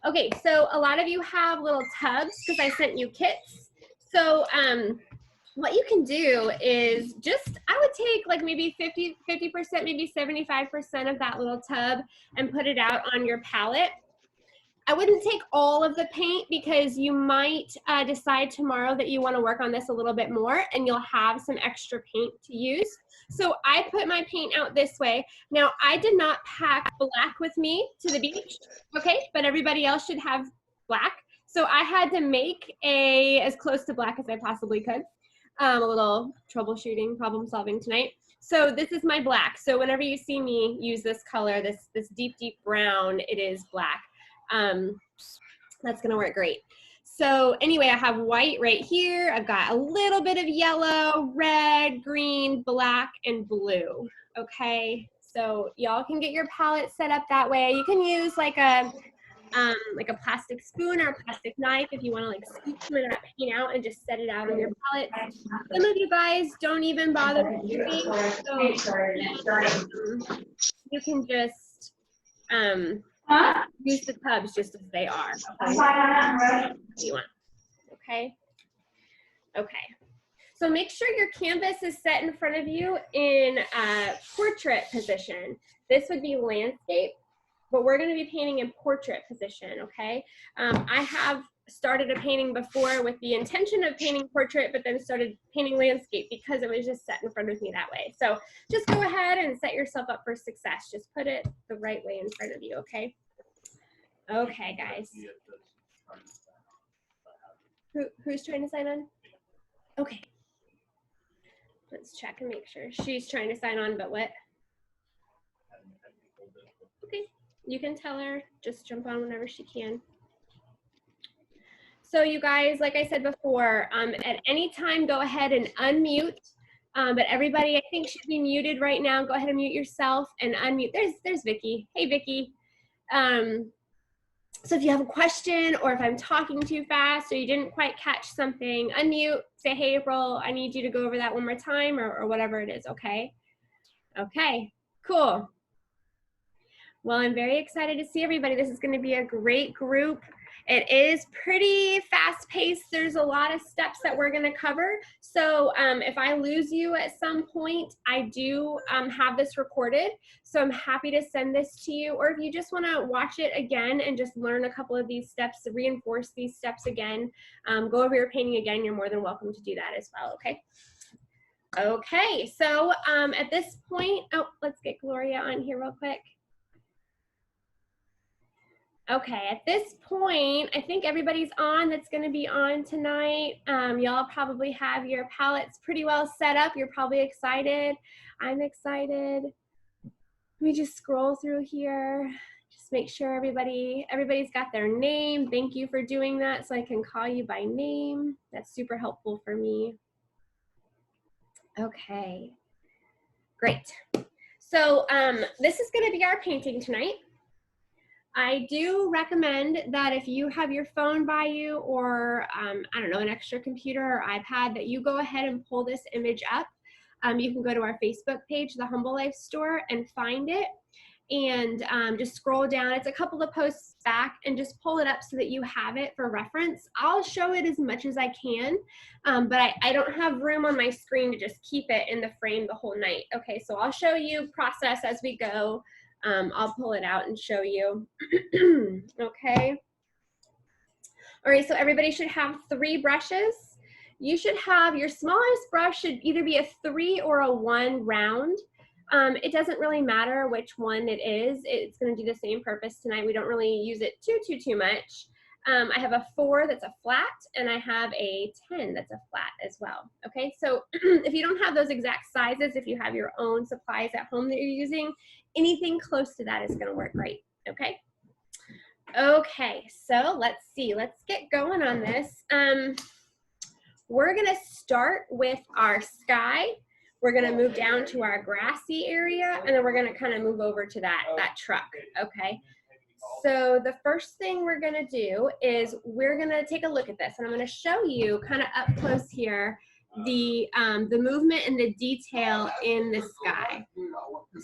Okay, so a lot of you have little tubs because I sent you kits. So what you can do is just, I would take like maybe 50%, maybe 75% of that little tub and put it out on your palette. I wouldn't take all of the paint because you might decide tomorrow that you want to work on this a little bit more and you'll have some extra paint to use. So I put my paint out this way. Now, I did not pack black with me to the beach, okay? But everybody else should have black. So I had to make as close to black as I possibly could. A little troubleshooting, problem solving tonight. So this is my black. So whenever you see me use this color, this deep, deep brown, it is black. That's gonna work great. So anyway, I have white right here. I've got a little bit of yellow, red, green, black, and blue. Okay, so y'all can get your palette set up that way. You can use like a plastic spoon or a plastic knife if you want to like scoop some of that paint out and just set it out on your palette. Some of you guys don't even bother scooping, so you can just use the tubs just as they are. Okay? You want. Okay. Okay. So make sure your canvas is set in front of you in portrait position. This would be landscape, but we're going to be painting in portrait position. Okay. I have started a painting before with the intention of painting portrait, but then started painting landscape because it was just set in front of me that way. So just go ahead and set yourself up for success. Just put it the right way in front of you. Okay. Okay, guys. Who's trying to sign on? Okay. Let's check and make sure. She's trying to sign on, but what? Okay. You can tell her. Just jump on whenever she can. So you guys, like I said before, at any time, go ahead and unmute. But everybody, I think, should be muted right now. Go ahead and mute yourself and unmute. There's Vicky. Hey, Vicky. So if you have a question or if I'm talking too fast or you didn't quite catch something, unmute, say, hey, April, I need you to go over that one more time or whatever it is, okay? Okay, cool. Well, I'm very excited to see everybody. This is going to be a great group. It is pretty fast paced. There's a lot of steps that we're going to cover. So if I lose you at some point, I do have this recorded. So I'm happy to send this to you. Or if you just want to watch it again and just learn a couple of these steps, to reinforce these steps again, go over your painting again, you're more than welcome to do that as well, okay? Okay, so at this point, oh, let's get Gloria on here real quick. Okay, at this point, I think everybody's on that's going to be on tonight. Y'all probably have your palettes pretty well set up. You're probably excited. I'm excited. Let me just scroll through here. Just make sure everybody's got their name. Thank you for doing that so I can call you by name. That's super helpful for me. Okay, great. So this is going to be our painting tonight. I do recommend that if you have your phone by you or, I don't know, an extra computer or iPad, that you go ahead and pull this image up. You can go to our Facebook page, The Humble Life Store, and find it. And just scroll down. It's a couple of posts back and just pull it up so that you have it for reference. I'll show it as much as I can, but I don't have room on my screen to just keep it in the frame the whole night. Okay, so I'll show you process as we go. I'll pull it out and show you. Okay. All right, so everybody should have 3 brushes. You should have, your smallest brush should either be a 3 or a 1 round. It doesn't really matter which one it is. It's gonna do the same purpose tonight. We don't really use it too much. I have a 4 that's a flat, and I have a 10 that's a flat as well. Okay, so if you don't have those exact sizes, if you have your own supplies at home that you're using, anything close to that is gonna work great, okay? Okay, so let's see, let's get going on this. We're gonna start with our sky. We're gonna move down to our grassy area, and then we're gonna kind of move over to that truck, okay? So the first thing we're gonna do is we're gonna take a look at this, and I'm gonna show you kind of up close here the movement and the detail in the sky.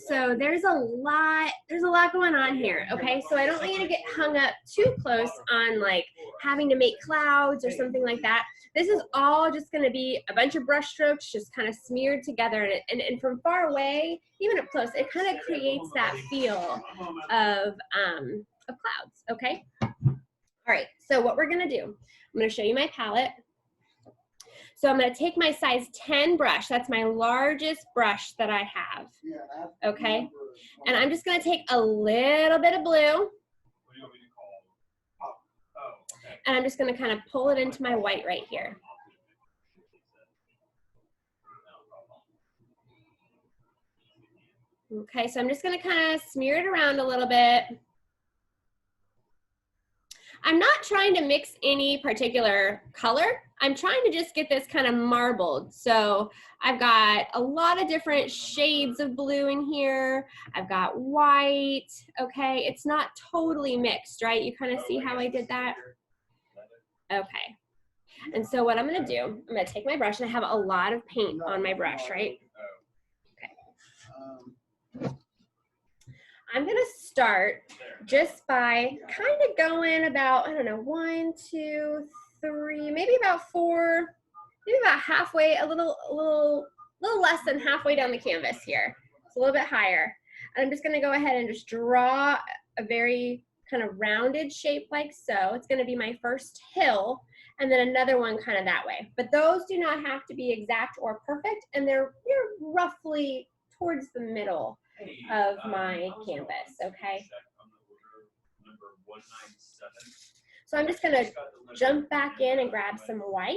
So there's a lot going on here, okay? So I don't want you to get hung up too close on like having to make clouds or something like that. This is all just gonna be a bunch of brush strokes just kind of smeared together, and from far away, even up close, it kind of creates that feel of clouds, okay? All right, so what we're gonna do, I'm gonna show you my palette. So I'm going to take my size 10 brush. That's my largest brush that I have. Okay? And I'm just going to take a little bit of blue. And I'm just going to kind of pull it into my white right here. Okay, so I'm just going to kind of smear it around a little bit. I'm not trying to mix any particular color. I'm trying to just get this kind of marbled. So I've got a lot of different shades of blue in here. I've got white, okay? It's not totally mixed, right? You kind of see how I did that? Okay. And so what I'm gonna do, I'm gonna take my brush, and I have a lot of paint on my brush, right? Okay. I'm gonna start just by kind of going about, I don't know, 1, 2, 3, maybe about 4, maybe about halfway, a little less than halfway down the canvas here. It's a little bit higher. And I'm just gonna go ahead and just draw a very kind of rounded shape like so. It's gonna be my first hill, and then another one kind of that way. But those do not have to be exact or perfect, and they're roughly towards the middle of my canvas, okay? So I'm just gonna jump back in and grab some white,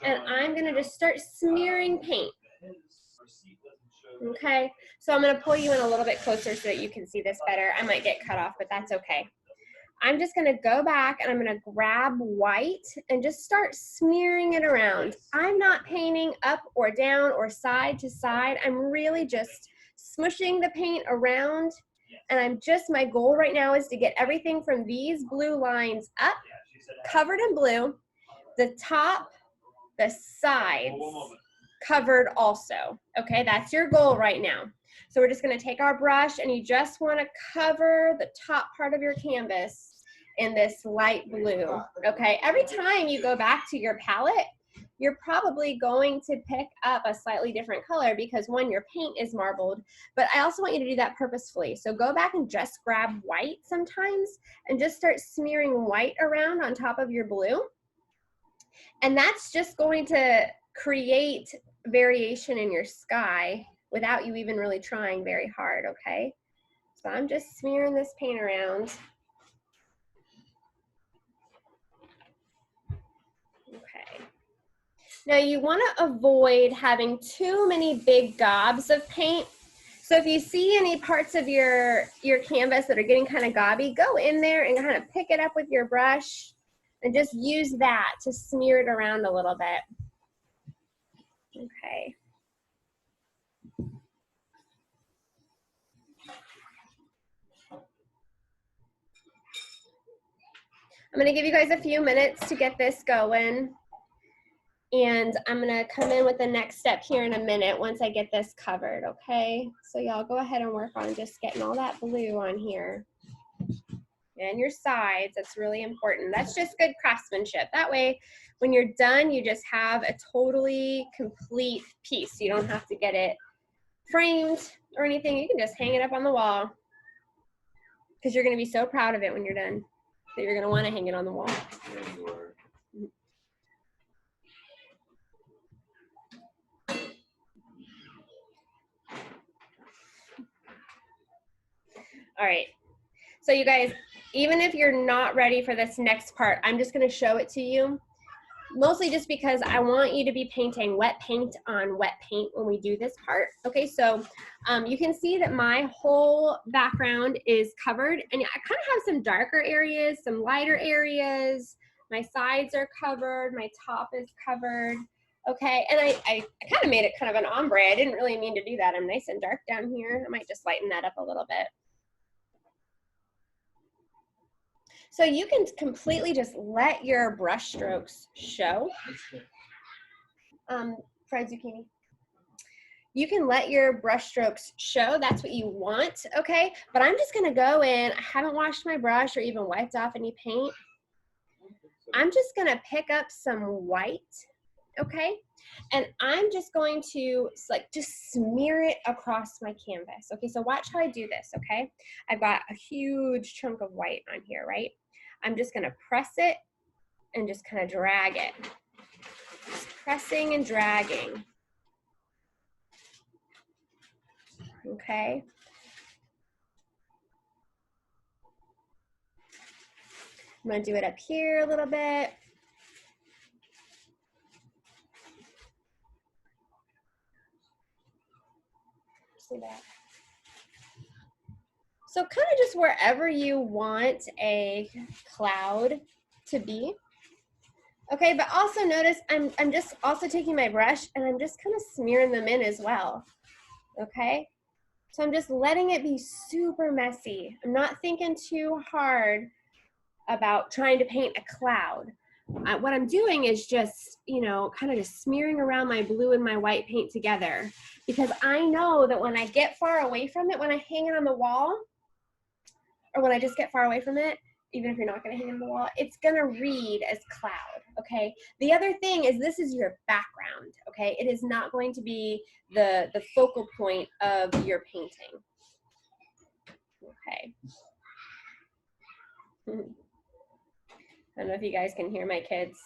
and I'm gonna just start smearing paint. Okay, so I'm gonna pull you in a little bit closer so that you can see this better. I might get cut off, but that's okay. I'm just gonna go back and I'm gonna grab white and just start smearing it around. I'm not painting up or down or side to side. I'm really just smushing the paint around, and my goal right now is to get everything from these blue lines up, covered in blue, the top, the sides, covered also. Okay, that's your goal right now. So we're just gonna take our brush, and you just wanna cover the top part of your canvas in this light blue, okay? Every time you go back to your palette, you're probably going to pick up a slightly different color because one, your paint is marbled, but I also want you to do that purposefully. So go back and just grab white sometimes and just start smearing white around on top of your blue. And that's just going to create variation in your sky without you even really trying very hard, okay? So I'm just smearing this paint around. Okay. Now you want to avoid having too many big gobs of paint. So if you see any parts of your canvas that are getting kind of gobby, go in there and kind of pick it up with your brush and just use that to smear it around a little bit. Okay. I'm going to give you guys a few minutes to get this going. And I'm gonna come in with the next step here in a minute once I get this covered, okay? So y'all go ahead and work on just getting all that blue on here. And your sides, that's really important. That's just good craftsmanship. That way, when you're done, you just have a totally complete piece. You don't have to get it framed or anything. You can just hang it up on the wall because you're gonna be so proud of it when you're done that you're gonna wanna hang it on the wall. All right, so you guys, even if you're not ready for this next part, I'm just gonna show it to you, mostly just because I want you to be painting wet paint on wet paint when we do this part. Okay, so you can see that my whole background is covered, and I kind of have some darker areas, some lighter areas. My sides are covered, my top is covered. Okay, and I kind of made it kind of an ombre. I didn't really mean to do that. I'm nice and dark down here. I might just lighten that up a little bit. So you can completely just let your brush strokes show. fried zucchini. You can let your brush strokes show, that's what you want, okay? But I'm just gonna go in, I haven't washed my brush or even wiped off any paint. I'm just gonna pick up some white, okay? And I'm just going to like just smear it across my canvas. Okay, so watch how I do this, okay? I've got a huge chunk of white on here, right? I'm just gonna press it and just kind of drag it. Just pressing and dragging. Okay. I'm gonna do it up here a little bit. See that? So kind of just wherever you want a cloud to be. Okay, but also notice I'm just also taking my brush and I'm just kind of smearing them in as well. Okay, so I'm just letting it be super messy. I'm not thinking too hard about trying to paint a cloud. What I'm doing is just, you know, kind of just smearing around my blue and my white paint together, because I know that when I get far away from it, when I hang it on the wall, or when I just get far away from it, even if you're not gonna hang it on the wall, it's gonna read as cloud, okay? The other thing is this is your background, okay? It is not going to be the focal point of your painting, okay? I don't know if you guys can hear my kids.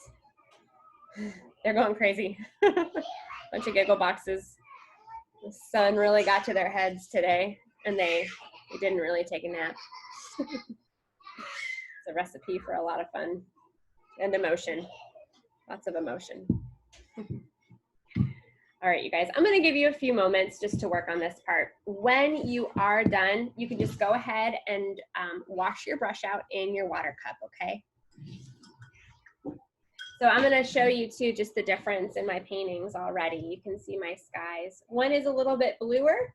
They're going crazy. Bunch of giggle boxes. The sun really got to their heads today, and they didn't really take a nap. It's a recipe for a lot of fun and emotion. Lots of emotion. All right, you guys, I'm gonna give you a few moments just to work on this part. When you are done, you can just go ahead and wash your brush out in your water cup, okay? So I'm gonna show you too just the difference in my paintings already. You can see my skies. One is a little bit bluer,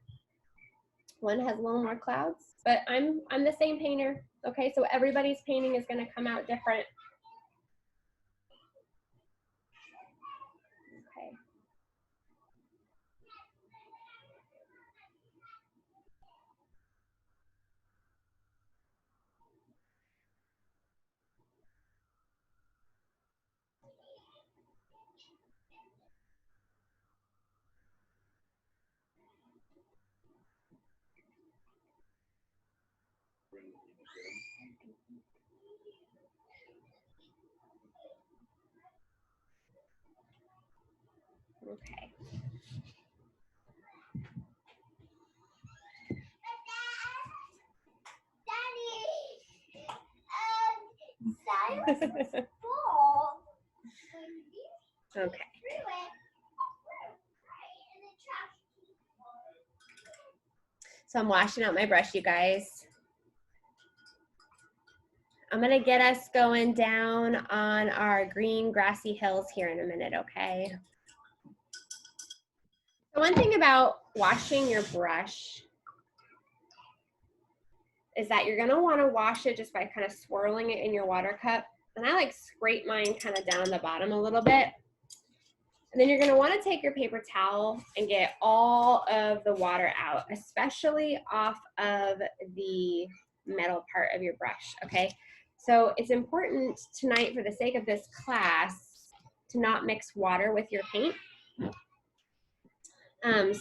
one has a little more clouds, but I'm the same painter, okay? So everybody's painting is gonna come out different. Okay. Okay. Okay. So I'm washing out my brush, you guys. I'm gonna get us going down on our green grassy hills here in a minute, okay? So one thing about washing your brush is that you're gonna wanna wash it just by kind of swirling it in your water cup. And I like scrape mine kind of down the bottom a little bit. And then you're gonna wanna take your paper towel and get all of the water out, especially off of the metal part of your brush, okay? So it's important tonight, for the sake of this class, to not mix water with your paint.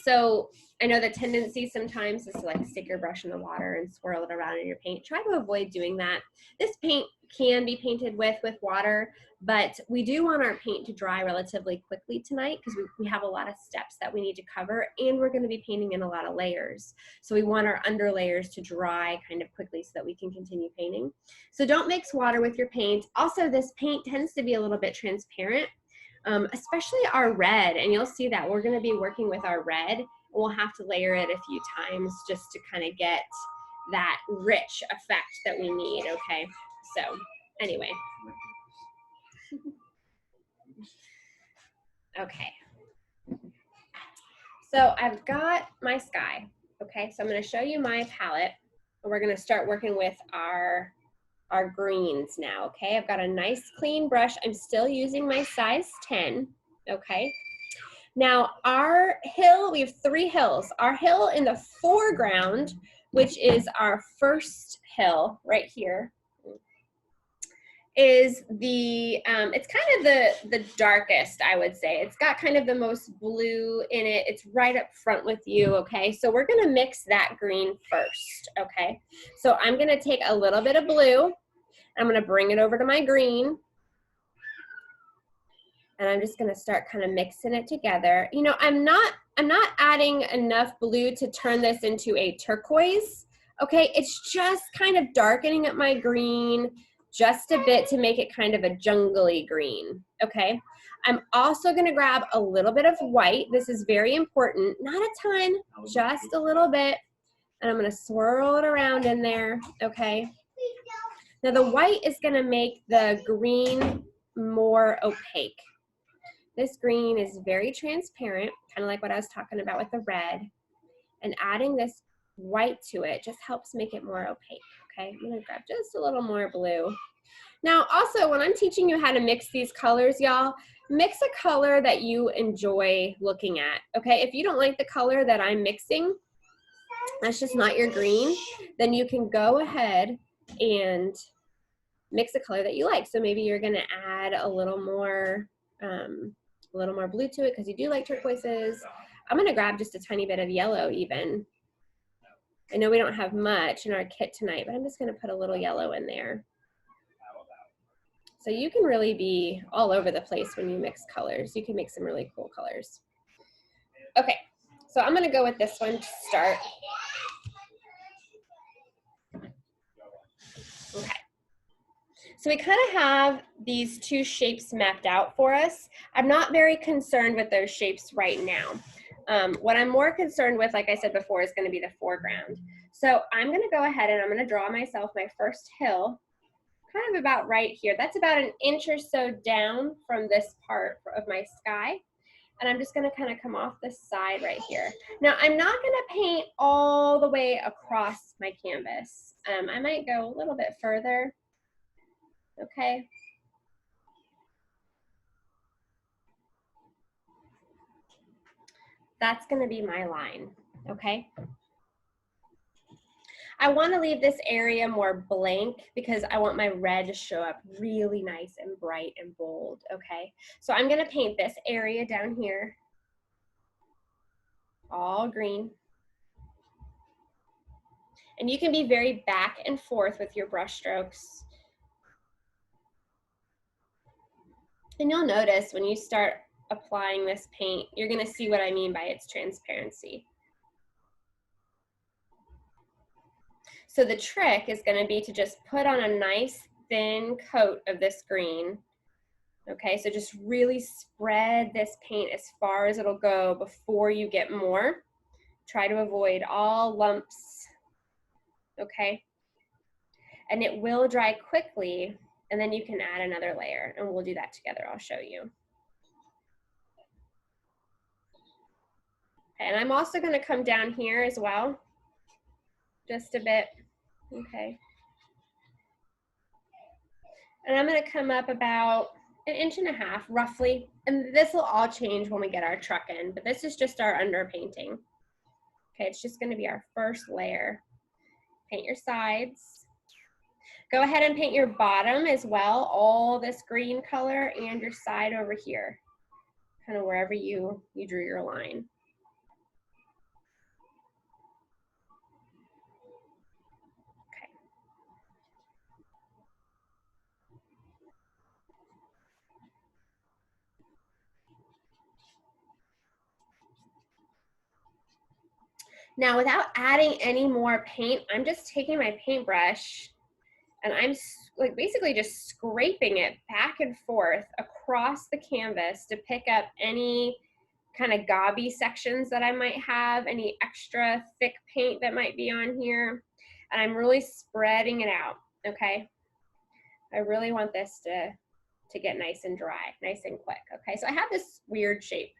So I know the tendency sometimes is to like stick your brush in the water and swirl it around in your paint. Try to avoid doing that. This paint can be painted with water, but we do want our paint to dry relatively quickly tonight because we have a lot of steps that we need to cover, and we're going to be painting in a lot of layers. So we want our under layers to dry kind of quickly so that we can continue painting. So don't mix water with your paint. Also, this paint tends to be a little bit transparent. Especially our red, and you'll see that we're going to be working with our red. We'll have to layer it a few times just to kind of get that rich effect that we need, okay? So anyway. Okay. So I've got my sky, okay? So I'm going to show you my palette, and we're going to start working with our greens now, okay? I've got a nice clean brush. I'm still using my size 10, okay? Now our hill, we have 3 hills. Our hill in the foreground, which is our first hill right here, is the, it's kind of the darkest, I would say. It's got kind of the most blue in it. It's right up front with you, okay? So we're gonna mix that green first, okay? So I'm gonna take a little bit of blue, I'm gonna bring it over to my green, and I'm just gonna start kind of mixing it together. You know, I'm not adding enough blue to turn this into a turquoise, okay? It's just kind of darkening up my green just a bit to make it kind of a jungly green, okay? I'm also gonna grab a little bit of white. This is very important, not a ton, just a little bit, and I'm gonna swirl it around in there, okay? Now the white is gonna make the green more opaque. This green is very transparent, kind of like what I was talking about with the red. And adding this white to it just helps make it more opaque, okay? I'm gonna grab just a little more blue. Now also, when I'm teaching you how to mix these colors, y'all, mix a color that you enjoy looking at, okay? If you don't like the color that I'm mixing, that's just not your green, then you can go ahead and mix a color that you like. So maybe you're gonna add a little more blue to it because you do like turquoises. I'm gonna grab just a tiny bit of yellow even. I know we don't have much in our kit tonight, but I'm just gonna put a little yellow in there. So you can really be all over the place when you mix colors. You can make some really cool colors. Okay, so I'm gonna go with this one to start. Okay. So we kind of have these 2 shapes mapped out for us. I'm not very concerned with those shapes right now. What I'm more concerned with, like I said before, is gonna be the foreground. So I'm gonna go ahead and I'm gonna draw myself my first hill, kind of about right here. That's about 1 inch or so down from this part of my sky. And I'm just gonna kind of come off this side right here. Now I'm not gonna paint all the way across my canvas. I might go a little bit further. Okay. That's going to be my line, okay? I want to leave this area more blank because I want my red to show up really nice and bright and bold, okay? So I'm going to paint this area down here, all green. And you can be very back and forth with your brush strokes. And you'll notice when you start applying this paint, you're gonna see what I mean by its transparency. So the trick is gonna be to just put on a nice thin coat of this green. Okay, so just really spread this paint as far as it'll go before you get more. Try to avoid all lumps, okay? And it will dry quickly, and then you can add another layer, and we'll do that together. I'll show you. Okay, and I'm also gonna come down here as well, just a bit, okay? And I'm gonna come up about 1.5 inches roughly, and this will all change when we get our truck in, but this is just our underpainting. Okay, it's just gonna be our first layer. Paint your sides. Go ahead and paint your bottom as well, all this green color, and your side over here, kind of wherever you drew your line. Okay. Now, without adding any more paint, I'm just taking my paintbrush and I'm like basically just scraping it back and forth across the canvas to pick up any kind of gobby sections that I might have, any extra thick paint that might be on here. And I'm really spreading it out, okay? I really want this to get nice and dry, nice and quick, okay? So I have this weird shape.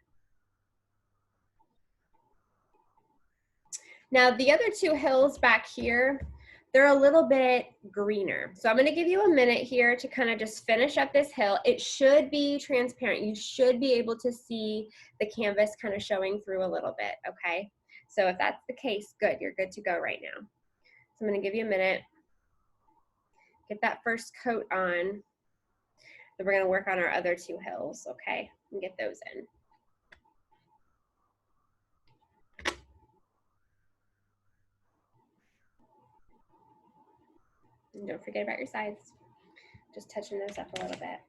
Now the other 2 hills back here, they're a little bit greener. So I'm going to give you a minute here to kind of just finish up this hill. It should be transparent. You should be able to see the canvas kind of showing through a little bit, okay? So if that's the case, good, you're good to go right now. So I'm going to give you a minute. Get that first coat on. Then we're going to work on our other two hills, okay? And get those in. And don't forget about your sides. Just touching those up a little bit.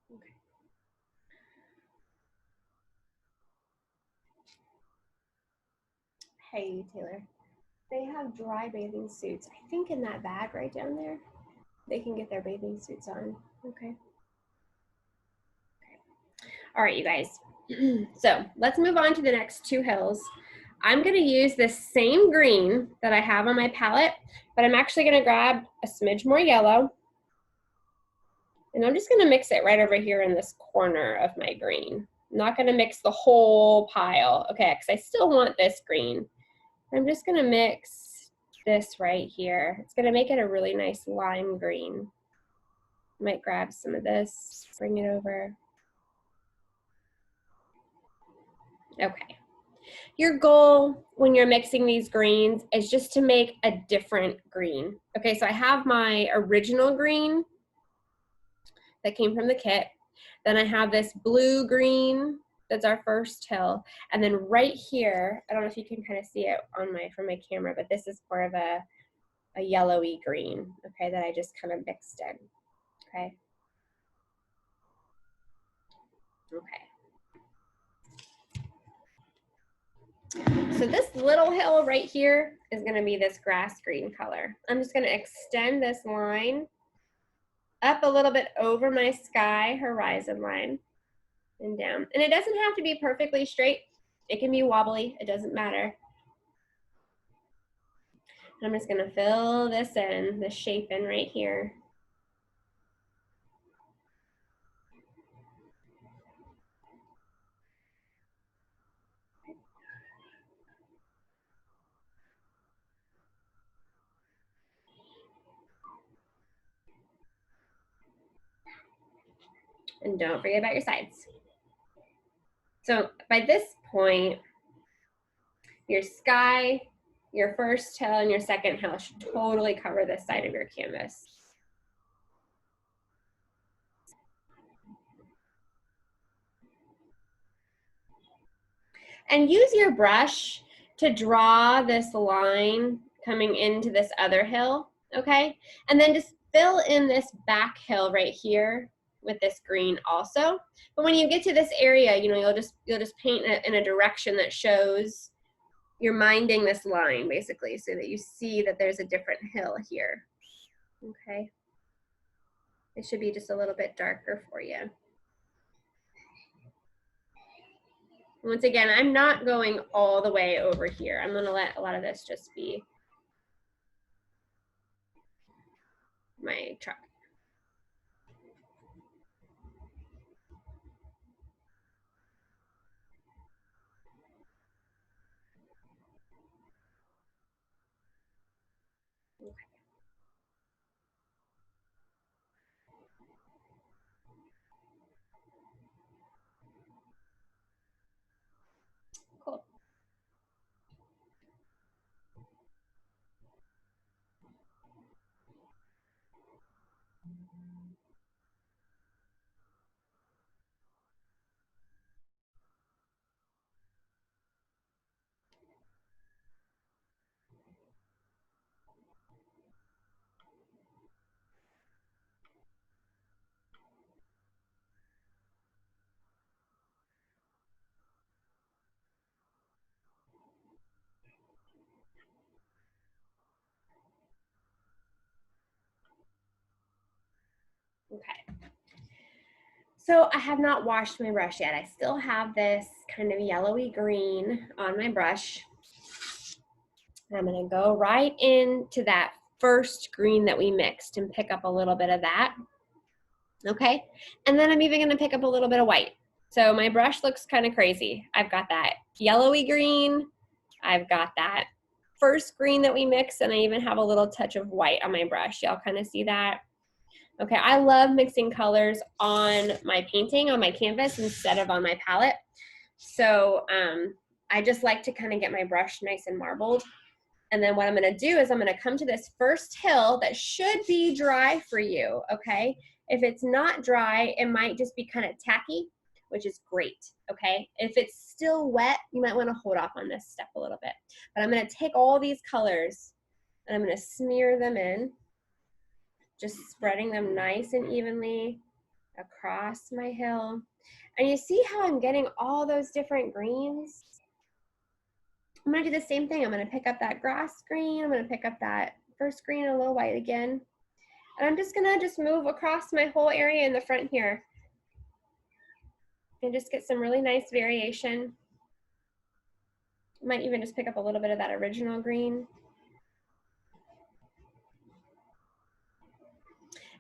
Okay. Hey, Taylor. They have dry bathing suits, I think, in that bag right down there. They can get their bathing suits on. Okay. All right, you guys. So let's move on to the next two hills. I'm going to use this same green that I have on my palette, but I'm actually going to grab a smidge more yellow. And I'm just going to mix it right over here in this corner of my green. I'm not going to mix the whole pile, okay, because I still want this green. I'm just going to mix this right here. It's going to make it a really nice lime green. Might grab some of this, bring it over. Okay. Your goal when you're mixing these greens is just to make a different green. Okay, so I have my original green that came from the kit. Then I have this blue green, that's our first hill. And then right here, I don't know if you can kind of see it on from my camera, but this is more of a yellowy green, okay, that I just kind of mixed in, okay? Okay. So this little hill right here is gonna be this grass green color. I'm just gonna extend this line up a little bit over my sky horizon line and down. And it doesn't have to be perfectly straight. It can be wobbly, it doesn't matter. I'm just gonna fill this in, the shape in right here. And don't forget about your sides. So by this point, your sky, your first hill, and your second hill should totally cover this side of your canvas. And use your brush to draw this line coming into this other hill, okay? And then just fill in this back hill right here with this green also. But when you get to this area, you know, you'll just paint it in a direction that shows you're minding this line basically, so that you see that there's a different hill here, okay? It should be just a little bit darker for you. Once again, I'm not going all the way over here. I'm gonna let a lot of this just be my truck. Okay. Cool. So I have not washed my brush yet. I still have this kind of yellowy green on my brush. And I'm gonna go right into that first green that we mixed and pick up a little bit of that. Okay, and then I'm even gonna pick up a little bit of white. So my brush looks kind of crazy. I've got that yellowy green, I've got that first green that we mixed, and I even have a little touch of white on my brush. Y'all kind of see that? Okay, I love mixing colors on my painting, on my canvas, instead of on my palette. So I just like to kind of get my brush nice and marbled. And then what I'm gonna do is I'm gonna come to this first hill that should be dry for you, okay? If it's not dry, it might just be kind of tacky, which is great, okay? If it's still wet, you might wanna hold off on this step a little bit. But I'm gonna take all these colors and I'm gonna smear them in, just spreading them nice and evenly across my hill. And you see how I'm getting all those different greens? I'm gonna do the same thing. I'm gonna pick up that grass green. I'm gonna pick up that first green and a little white again. And I'm just gonna move across my whole area in the front here. And just get some really nice variation. Might even just pick up a little bit of that original green.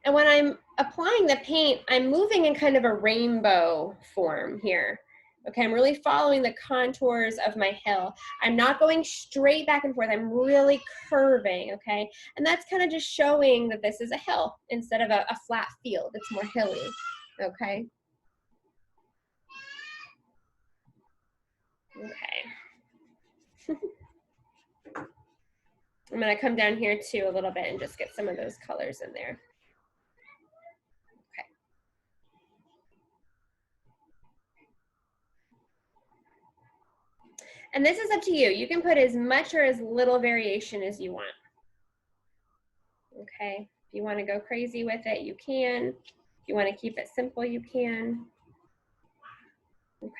And when I'm applying the paint, I'm moving in kind of a rainbow form here. Okay, I'm really following the contours of my hill. I'm not going straight back and forth. I'm really curving, okay? And that's kind of just showing that this is a hill instead of a flat field. It's more hilly, okay? Okay. I'm gonna come down here too a little bit and just get some of those colors in there. And this is up to you. You can put as much or as little variation as you want. Okay, if you want to go crazy with it, you can. If you want to keep it simple, you can. Okay.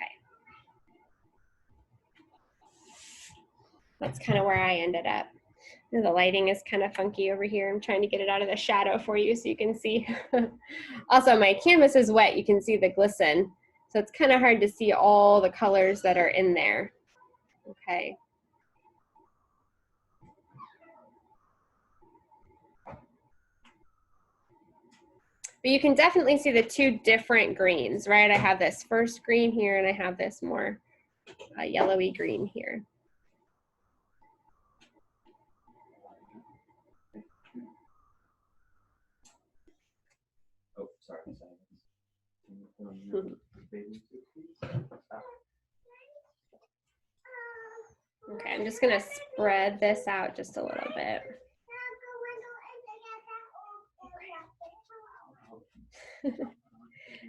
That's kind of where I ended up. The lighting is kind of funky over here. I'm trying to get it out of the shadow for you so you can see. Also, my canvas is wet. You can see the glisten. So it's kind of hard to see all the colors that are in there. Okay. But you can definitely see the two different greens, right? I have this first green here and I have this more yellowy green here. Oh, sorry. Okay, I'm just gonna spread this out just a little bit.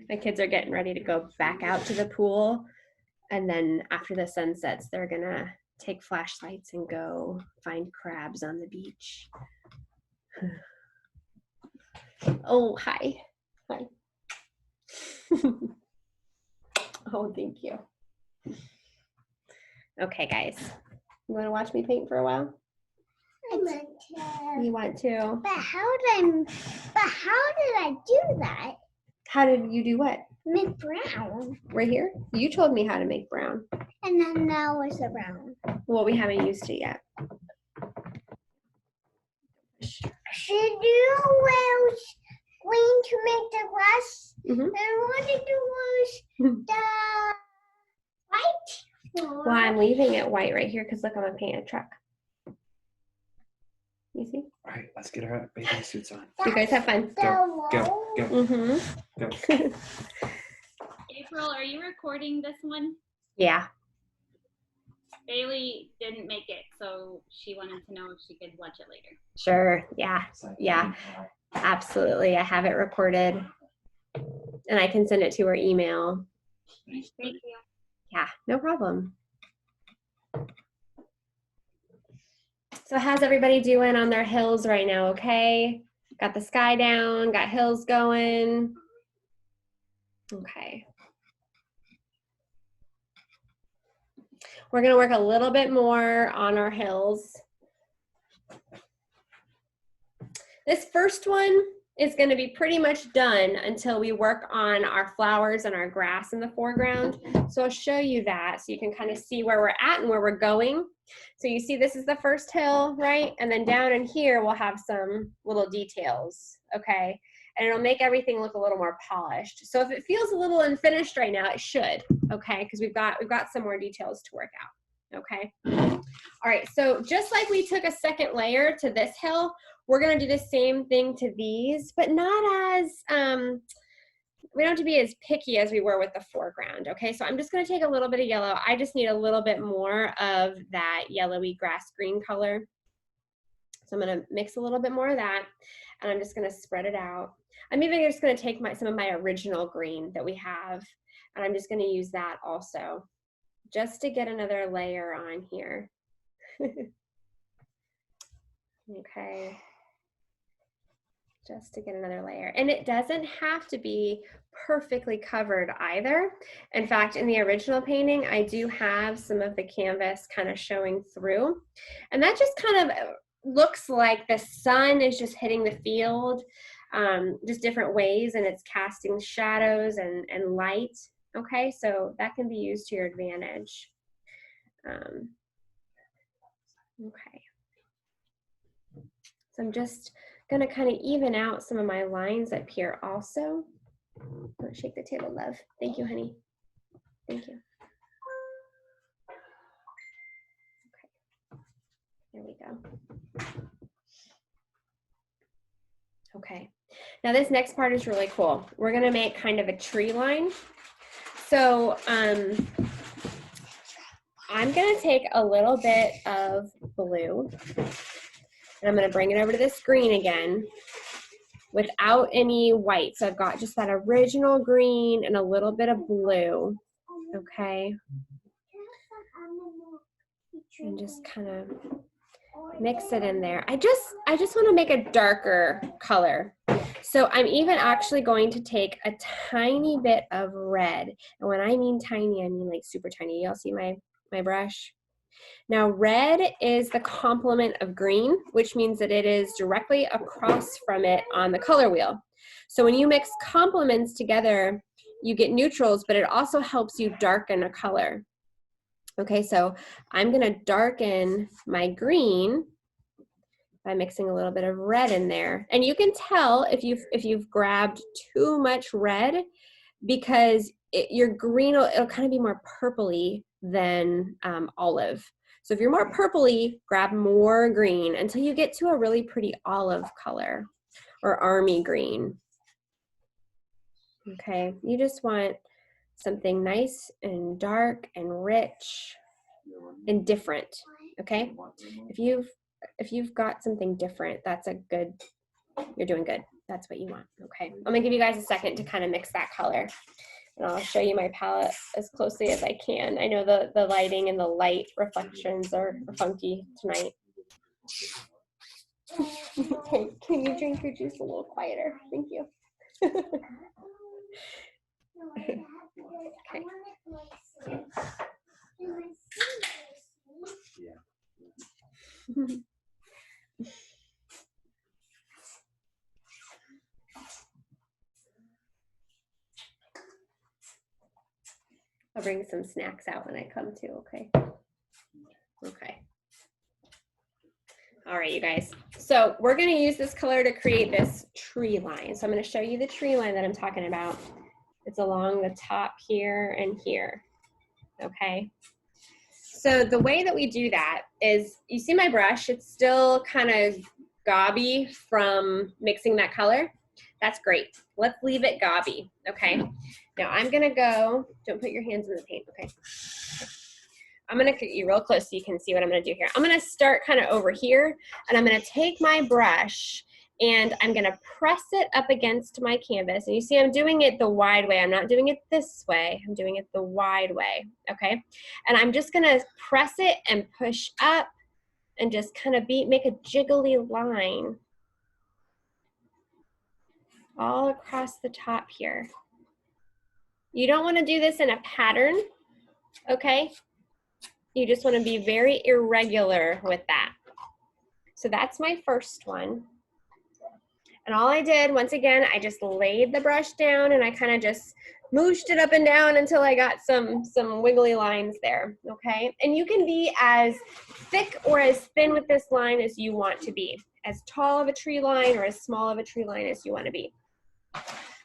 My kids are getting ready to go back out to the pool. And then after the sun sets, they're gonna take flashlights and go find crabs on the beach. Oh, hi. Hi. Oh, thank you. Okay, guys. You want to watch me paint for a while? I want to. You want to? But how did I do that? How did you do what? Make brown. Right here? You told me how to make brown. And then now it's a brown. Well, we haven't used it yet. Should you was going to make the grass? Mm-hmm. And what to do was the white floor. Well, I'm leaving it white right here because look, I'm gonna paint a truck. You see? All right, let's get our bathing suits on. You guys have fun. Go, go, go, Mm-hmm. go. April, are you recording this one? Yeah. Bailey didn't make it, so she wanted to know if she could watch it later. Sure. Yeah. Yeah. Absolutely. I have it recorded. And I can send it to her email. Thank you. Yeah, no problem. So how's everybody doing on their hills right now, okay? Got the sky down, got hills going. Okay. We're gonna work a little bit more on our hills. This first one is going to be pretty much done until we work on our flowers and our grass in the foreground. So I'll show you that so you can kind of see where we're at and where we're going. So you see this is the first hill, right? And then down in here we'll have some little details, okay? And it'll make everything look a little more polished. So if it feels a little unfinished right now, it should, okay? Because we've got some more details to work out, okay? All right, so just like we took a second layer to this hill, we're gonna do the same thing to these, but not as, we don't have to be as picky as we were with the foreground, okay? So I'm just gonna take a little bit of yellow. I just need a little bit more of that yellowy grass green color. So I'm gonna mix a little bit more of that, and I'm just gonna spread it out. I'm even just gonna take some of my original green that we have, and I'm just gonna use that also, just to get another layer on here. Okay. Just to get another layer. And it doesn't have to be perfectly covered either. In fact, in the original painting, I do have some of the canvas kind of showing through. And that just kind of looks like the sun is just hitting the field, just different ways, and it's casting shadows and light. Okay, so that can be used to your advantage. Okay. So I'm just gonna kind of even out some of my lines up here also. Don't shake the table, love. Thank you, honey. Thank you. Okay, there we go. Okay, now this next part is really cool. We're gonna make kind of a tree line. So I'm gonna take a little bit of blue, and I'm gonna bring it over to this green again without any white. So I've got just that original green and a little bit of blue, okay? And just kind of mix it in there. I just wanna make a darker color. So I'm even actually going to take a tiny bit of red. And when I mean tiny, I mean like super tiny. Y'all see my brush? Now red is the complement of green, which means that it is directly across from it on the color wheel. So when you mix complements together, you get neutrals, but it also helps you darken a color. Okay, so I'm gonna darken my green by mixing a little bit of red in there. And you can tell if you've grabbed too much red, because your green, it'll kind of be more purpley than olive. So if you're more purpley, grab more green until you get to a really pretty olive color or army green. Okay, you just want something nice and dark and rich and different, okay? If you've got something different, you're doing good. That's what you want, okay? I'm gonna give you guys a second to kind of mix that color. And I'll show you my palette as closely as I can. I know the lighting and the light reflections are funky tonight. Okay, can you drink your juice a little quieter? Thank you. Okay. I'll bring some snacks out when I come too, okay? Okay. All right, you guys. So we're gonna use this color to create this tree line. So I'm gonna show you the tree line that I'm talking about. It's along the top here and here, okay? So the way that we do that is, you see my brush, it's still kind of gobby from mixing that color. That's great. Let's leave it gobby, okay? Now I'm gonna go, don't put your hands in the paint, okay? I'm gonna get you real close so you can see what I'm gonna do here. I'm gonna start kind of over here, and I'm gonna take my brush and I'm gonna press it up against my canvas. And you see I'm doing it the wide way. I'm not doing it this way. I'm doing it the wide way, okay? And I'm just gonna press it and push up and just kind of make a jiggly line all across the top here. You don't wanna do this in a pattern, okay? You just wanna be very irregular with that. So that's my first one. And all I did, once again, I just laid the brush down and I kind of just mooshed it up and down until I got some wiggly lines there, okay? And you can be as thick or as thin with this line as you want to be, as tall of a tree line or as small of a tree line as you want to be.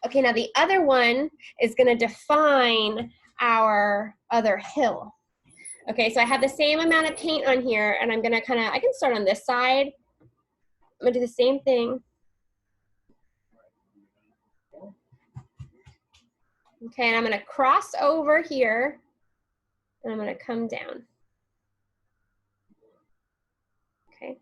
Okay, now the other one is going to define our other hill. Okay, so I have the same amount of paint on here, and I'm going to kind of, I can start on this side. I'm going to do the same thing. Okay, and I'm going to cross over here, and I'm going to come down. Okay.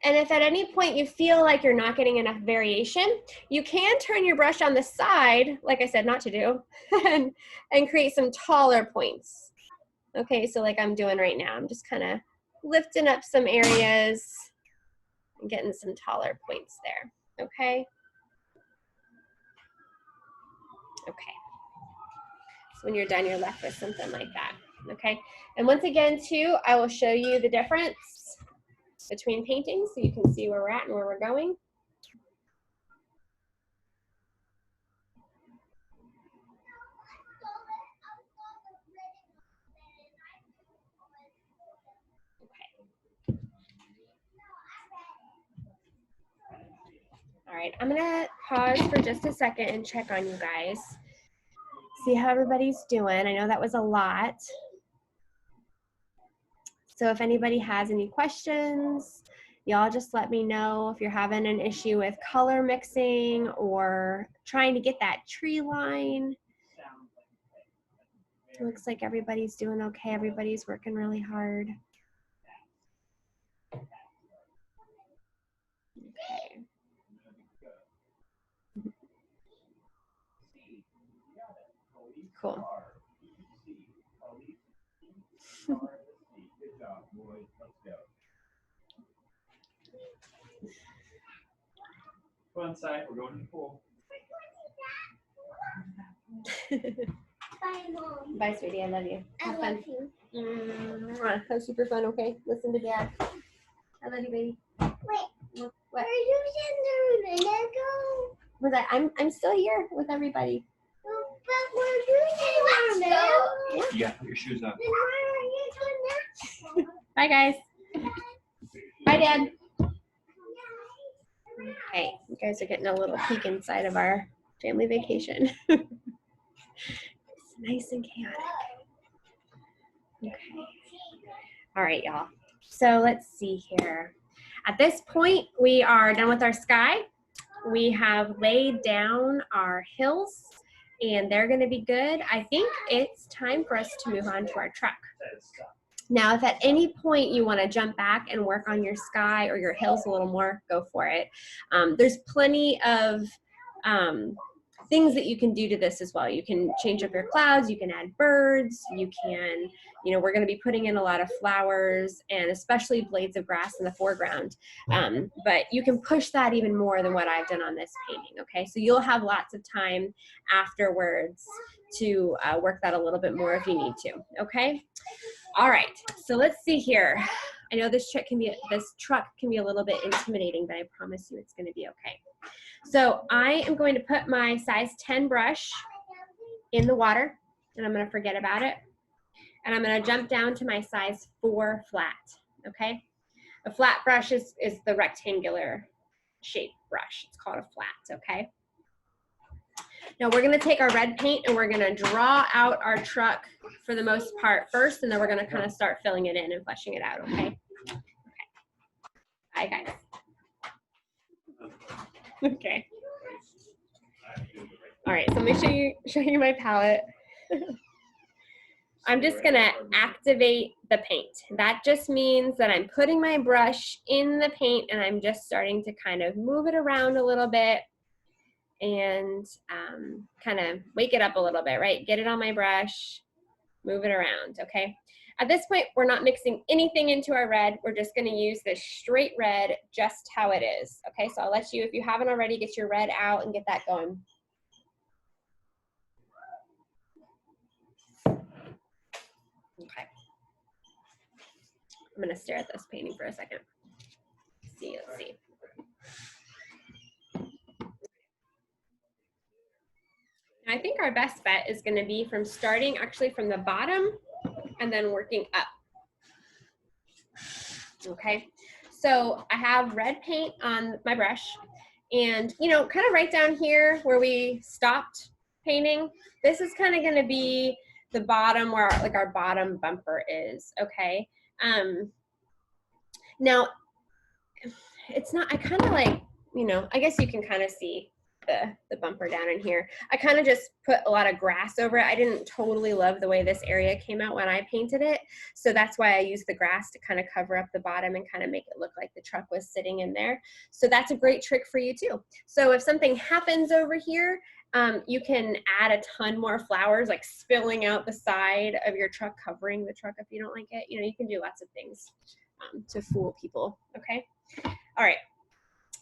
And if at any point you feel like you're not getting enough variation, you can turn your brush on the side, like I said not to do, and create some taller points. Okay, so like I'm doing right now, I'm just kind of lifting up some areas and getting some taller points there, okay? Okay, so when you're done, you're left with something like that, okay? And once again, too, I will show you the difference between paintings so you can see where we're at and where we're going. Okay. All right, I'm gonna pause for just a second and check on you guys. See how everybody's doing. I know that was a lot. So if anybody has any questions, y'all just let me know if you're having an issue with color mixing or trying to get that tree line. It looks like everybody's doing okay. Everybody's working really hard. Okay. Cool. Go inside. We're going to the pool. Bye, Mom. Bye, sweetie. I love you. I Have love fun. you. That was super fun. Okay, listen to Dad. I love you, baby. Wait, What? were you just a minute ago? Was I? I'm still here with everybody. But were you just a minute ago? You got to put your shoes on. Then why are you doing that? Bye, guys. Bye, Dad. Okay, you guys are getting a little peek inside of our family vacation. It's nice and chaotic. Okay. All right, y'all. So let's see here. At this point, we are done with our sky. We have laid down our hills, and they're going to be good. I think it's time for us to move on to our truck. Now, if at any point you want to jump back and work on your sky or your hills a little more, go for it. There's plenty of things that you can do to this as well. You can change up your clouds, you can add birds, you can, you know, we're going to be putting in a lot of flowers and especially blades of grass in the foreground. But you can push that even more than what I've done on this painting, okay? So you'll have lots of time afterwards to work that a little bit more if you need to, okay? All right, so let's see here. I know this truck can be a little bit intimidating, but I promise you it's going to be okay. So I am going to put my size 10 brush in the water, and I'm going to forget about it. And I'm going to jump down to my size 4 flat, okay? A flat brush is the rectangular shape brush. It's called a flat, okay? Now we're going to take our red paint and we're going to draw out our truck for the most part first, and then we're going to kind of start filling it in and fleshing it out, okay? Okay. Bye, guys. Okay. All right, so let me show you my palette. I'm just gonna activate the paint. That just means that I'm putting my brush in the paint and I'm just starting to kind of move it around a little bit and kind of wake it up a little bit, right? Get it on my brush, move it around, okay? At this point, we're not mixing anything into our red. We're just gonna use this straight red just how it is, okay? So I'll let you, if you haven't already, get your red out and get that going. Okay. I'm gonna stare at this painting for a second. Let's see. I think our best bet is gonna be from starting actually from the bottom and then working up. Okay, so I have red paint on my brush, and kind of right down here where we stopped painting, this is kind of going to be the bottom where like our bottom bumper is. Okay, now it's not, I kind of like, I guess you can kind of see the bumper down in here. I kind of just put a lot of grass over it. I didn't totally love the way this area came out when I painted it. So that's why I used the grass to kind of cover up the bottom and kind of make it look like the truck was sitting in there. So that's a great trick for you too. So if something happens over here, you can add a ton more flowers, like spilling out the side of your truck, covering the truck if you don't like it. You can do lots of things to fool people, okay? All right.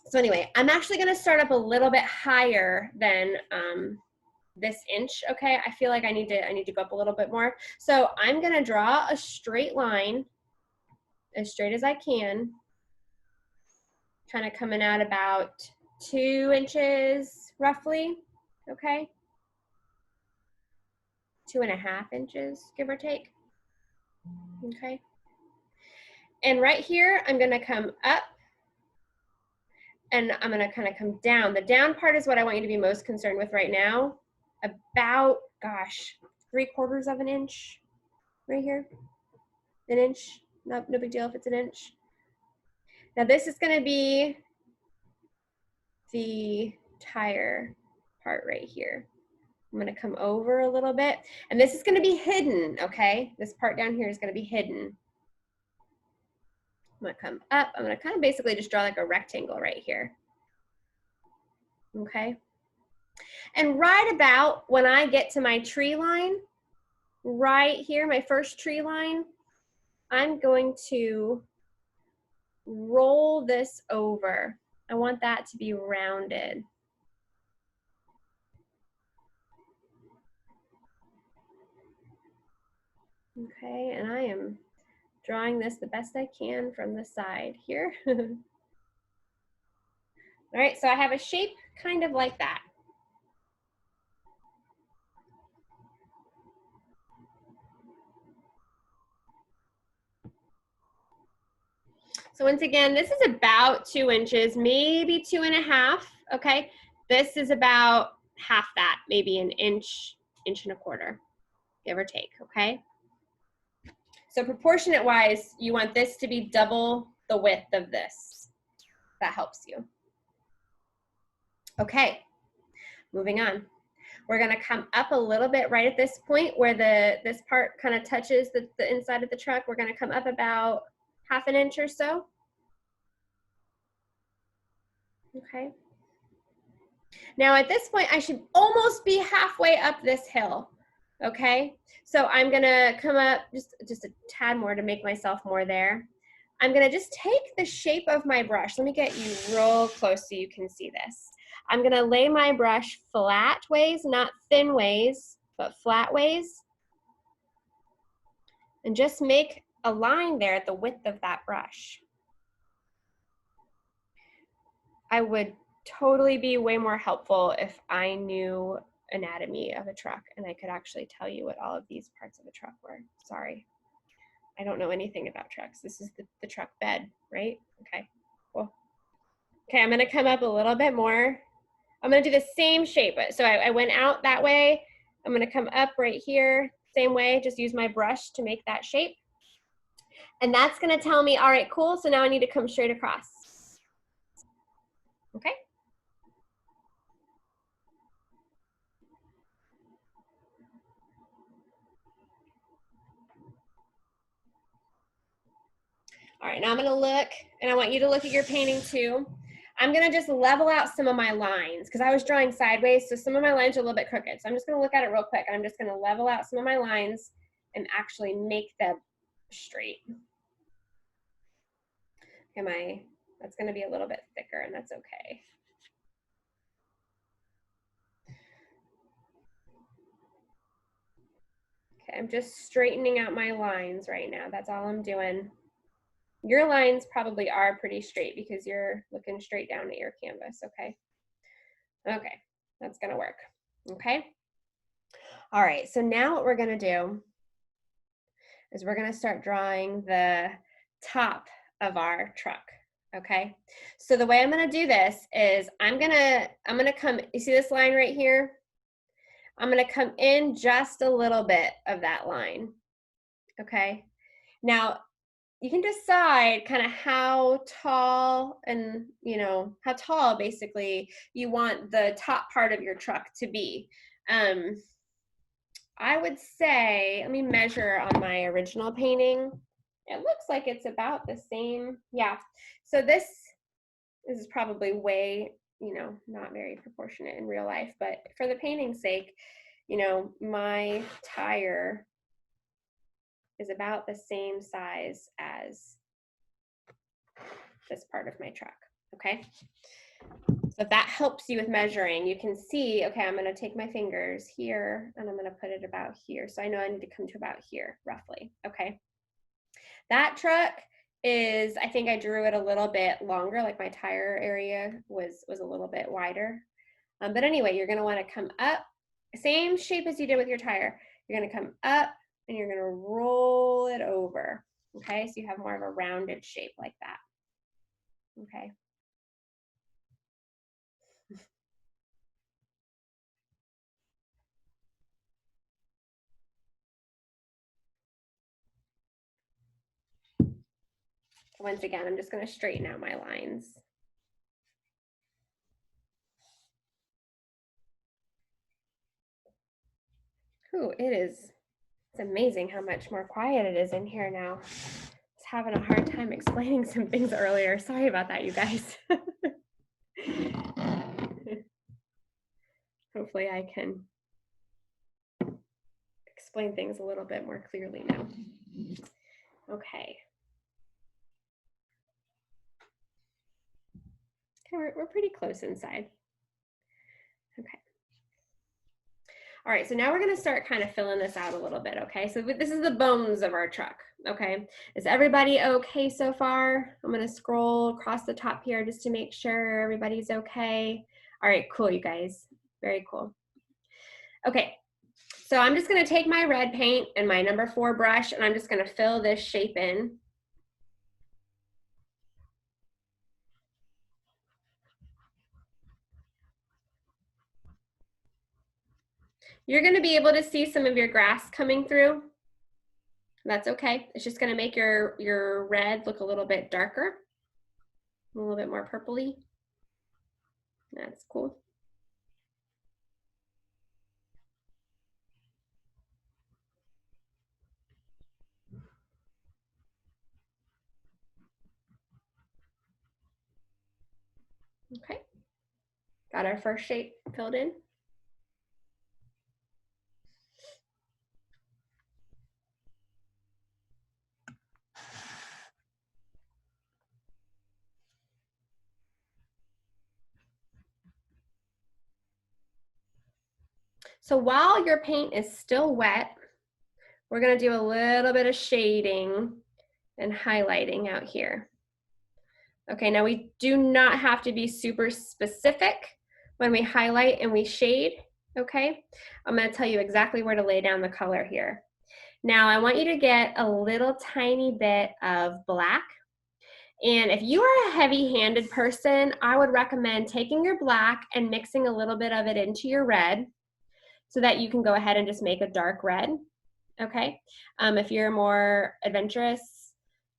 So anyway, I'm actually going to start up a little bit higher than this inch, okay? I feel like I need to go up a little bit more. So I'm going to draw a straight line, as straight as I can, kind of coming out about 2 inches roughly, okay? 2.5 inches, give or take, okay? And right here, I'm going to come up, and I'm gonna kind of come down. The down part is what I want you to be most concerned with right now. About, gosh, 3/4 of an inch right here. An inch, no big deal if it's an inch. Now this is gonna be the tire part right here. I'm gonna come over a little bit, and this is gonna be hidden, okay? This part down here is gonna be hidden. I'm gonna come up, I'm gonna kind of basically just draw like a rectangle right here. Okay, and right about when I get to my tree line, right here, my first tree line, I'm going to roll this over. I want that to be rounded. Okay, and I am drawing this the best I can from the side here. All right, so I have a shape kind of like that. So once again, this is about 2 inches, maybe 2.5, okay? This is about half that, maybe an inch, 1.25 inches, give or take, okay? So proportionate wise, you want this to be double the width of this. That helps you. Okay, moving on. We're gonna come up a little bit right at this point where this part kind of touches the inside of the truck. We're gonna come up about 1/2 inch or so. Okay. Now at this point, I should almost be halfway up this hill. Okay, so I'm gonna come up just a tad more to make myself more there. I'm gonna just take the shape of my brush. Let me get you real close so you can see this. I'm gonna lay my brush flat ways, not thin ways, but flat ways. And just make a line there at the width of that brush. I would totally be way more helpful if I knew anatomy of a truck and I could actually tell you what all of these parts of a truck were. Sorry, I don't know anything about trucks. This is the truck bed, right? Okay, cool. Okay, I'm gonna come up a little bit more. I'm gonna do the same shape. So I went out that way. I'm gonna come up right here, same way, just use my brush to make that shape. And that's gonna tell me, all right, cool, so now I need to come straight across. Okay? All right, now I'm gonna look, and I want you to look at your painting too. I'm gonna just level out some of my lines because I was drawing sideways, so some of my lines are a little bit crooked. So I'm just gonna look at it real quick, and I'm just gonna level out some of my lines and actually make them straight. Okay, that's gonna be a little bit thicker, and that's okay. Okay, I'm just straightening out my lines right now. That's all I'm doing. Your lines probably are pretty straight because you're looking straight down at your canvas, okay? Okay, that's gonna work, okay? All right, so now what we're gonna do is we're gonna start drawing the top of our truck, okay? So the way I'm gonna do this is I'm gonna come, you see this line right here? I'm gonna come in just a little bit of that line, okay? Now, you can decide kind of how tall and, you know, how tall basically you want the top part of your truck to be. I would say, let me measure on my original painting. It looks like it's about the same. Yeah. So this is probably way, you know, not very proportionate in real life, but for the painting's sake, you know, my tire is about the same size as this part of my truck, okay? So if that helps you with measuring, you can see, okay, I'm gonna take my fingers here and I'm gonna put it about here. So I know I need to come to about here, roughly, okay? That truck is, I think I drew it a little bit longer, like my tire area was a little bit wider. But anyway, you're gonna wanna come up, same shape as you did with your tire. You're gonna come up and you're gonna roll it over, okay? So you have more of a rounded shape like that. Okay. Once again, I'm just going to straighten out my lines. Ooh, it's amazing how much more quiet it is in here now. I was having a hard time explaining some things earlier. Sorry about that, you guys. Hopefully I can explain things a little bit more clearly now. Okay. Okay, we're pretty close inside. Okay. All right, so now we're gonna start kind of filling this out a little bit, okay? So this is the bones of our truck, okay? Is everybody okay so far? I'm gonna scroll across the top here just to make sure everybody's okay. All right, cool, you guys, very cool. Okay, so I'm just gonna take my red paint and my number 4 brush and I'm just gonna fill this shape in. You're gonna be able to see some of your grass coming through. That's okay. It's just gonna make your red look a little bit darker, a little bit more purpley. That's cool. Okay, got our first shape filled in. So while your paint is still wet, we're gonna do a little bit of shading and highlighting out here. Okay, now we do not have to be super specific when we highlight and we shade, okay? I'm gonna tell you exactly where to lay down the color here. Now I want you to get a little tiny bit of black. And if you are a heavy-handed person, I would recommend taking your black and mixing a little bit of it into your red so that you can go ahead and just make a dark red, okay? If you're more adventurous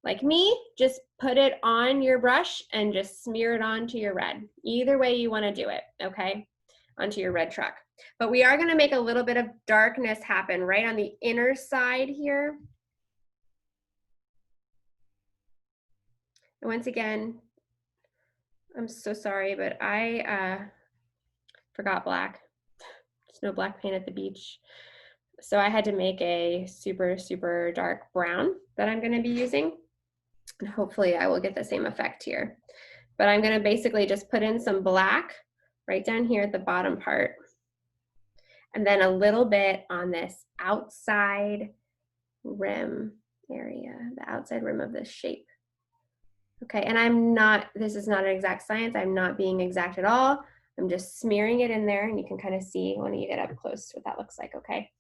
like me, just put it on your brush and just smear it onto your red. Either way you wanna do it, okay? Onto your red truck. But we are gonna make a little bit of darkness happen right on the inner side here. And once again, I'm so sorry, but I forgot black. There's no black paint at the beach. So I had to make a super, super dark brown that I'm gonna be using. And hopefully I will get the same effect here. But I'm gonna basically just put in some black right down here at the bottom part. And then a little bit on this outside rim area, the outside rim of this shape. Okay, and this is not an exact science. I'm not being exact at all. I'm just smearing it in there, and you can kind of see when you get up close what that looks like, okay?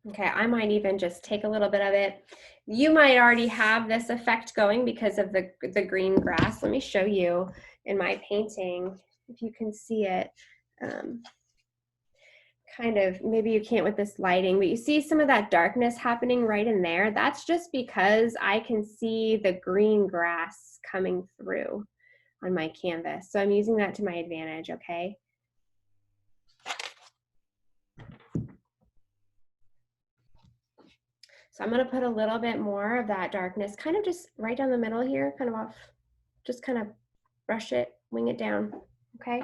Okay, I might even just take a little bit of it. You might already have this effect going because of the green grass. Let me show you in my painting, if you can see it. Kind of, maybe you can't with this lighting, but you see some of that darkness happening right in there. That's just because I can see the green grass coming through on my canvas. So I'm using that to my advantage, okay? So I'm gonna put a little bit more of that darkness kind of just right down the middle here, kind of off, just kind of brush it, wing it down, okay?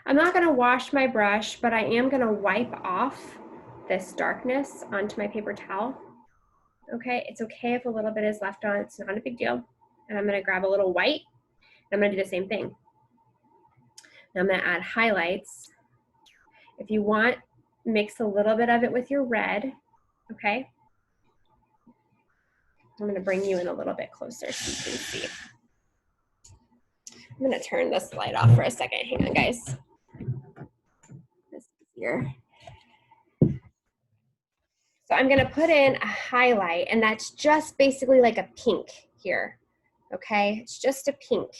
I'm not gonna wash my brush, but I am gonna wipe off this darkness onto my paper towel. Okay, it's okay if a little bit is left on, it's not a big deal. And I'm gonna grab a little white, and I'm gonna do the same thing. Now I'm gonna add highlights. If you want, mix a little bit of it with your red, okay? I'm gonna bring you in a little bit closer so you can see. I'm gonna turn this light off for a second. Hang on, guys. This is easier. So I'm gonna put in a highlight, and that's just basically like a pink here, okay? It's just a pink.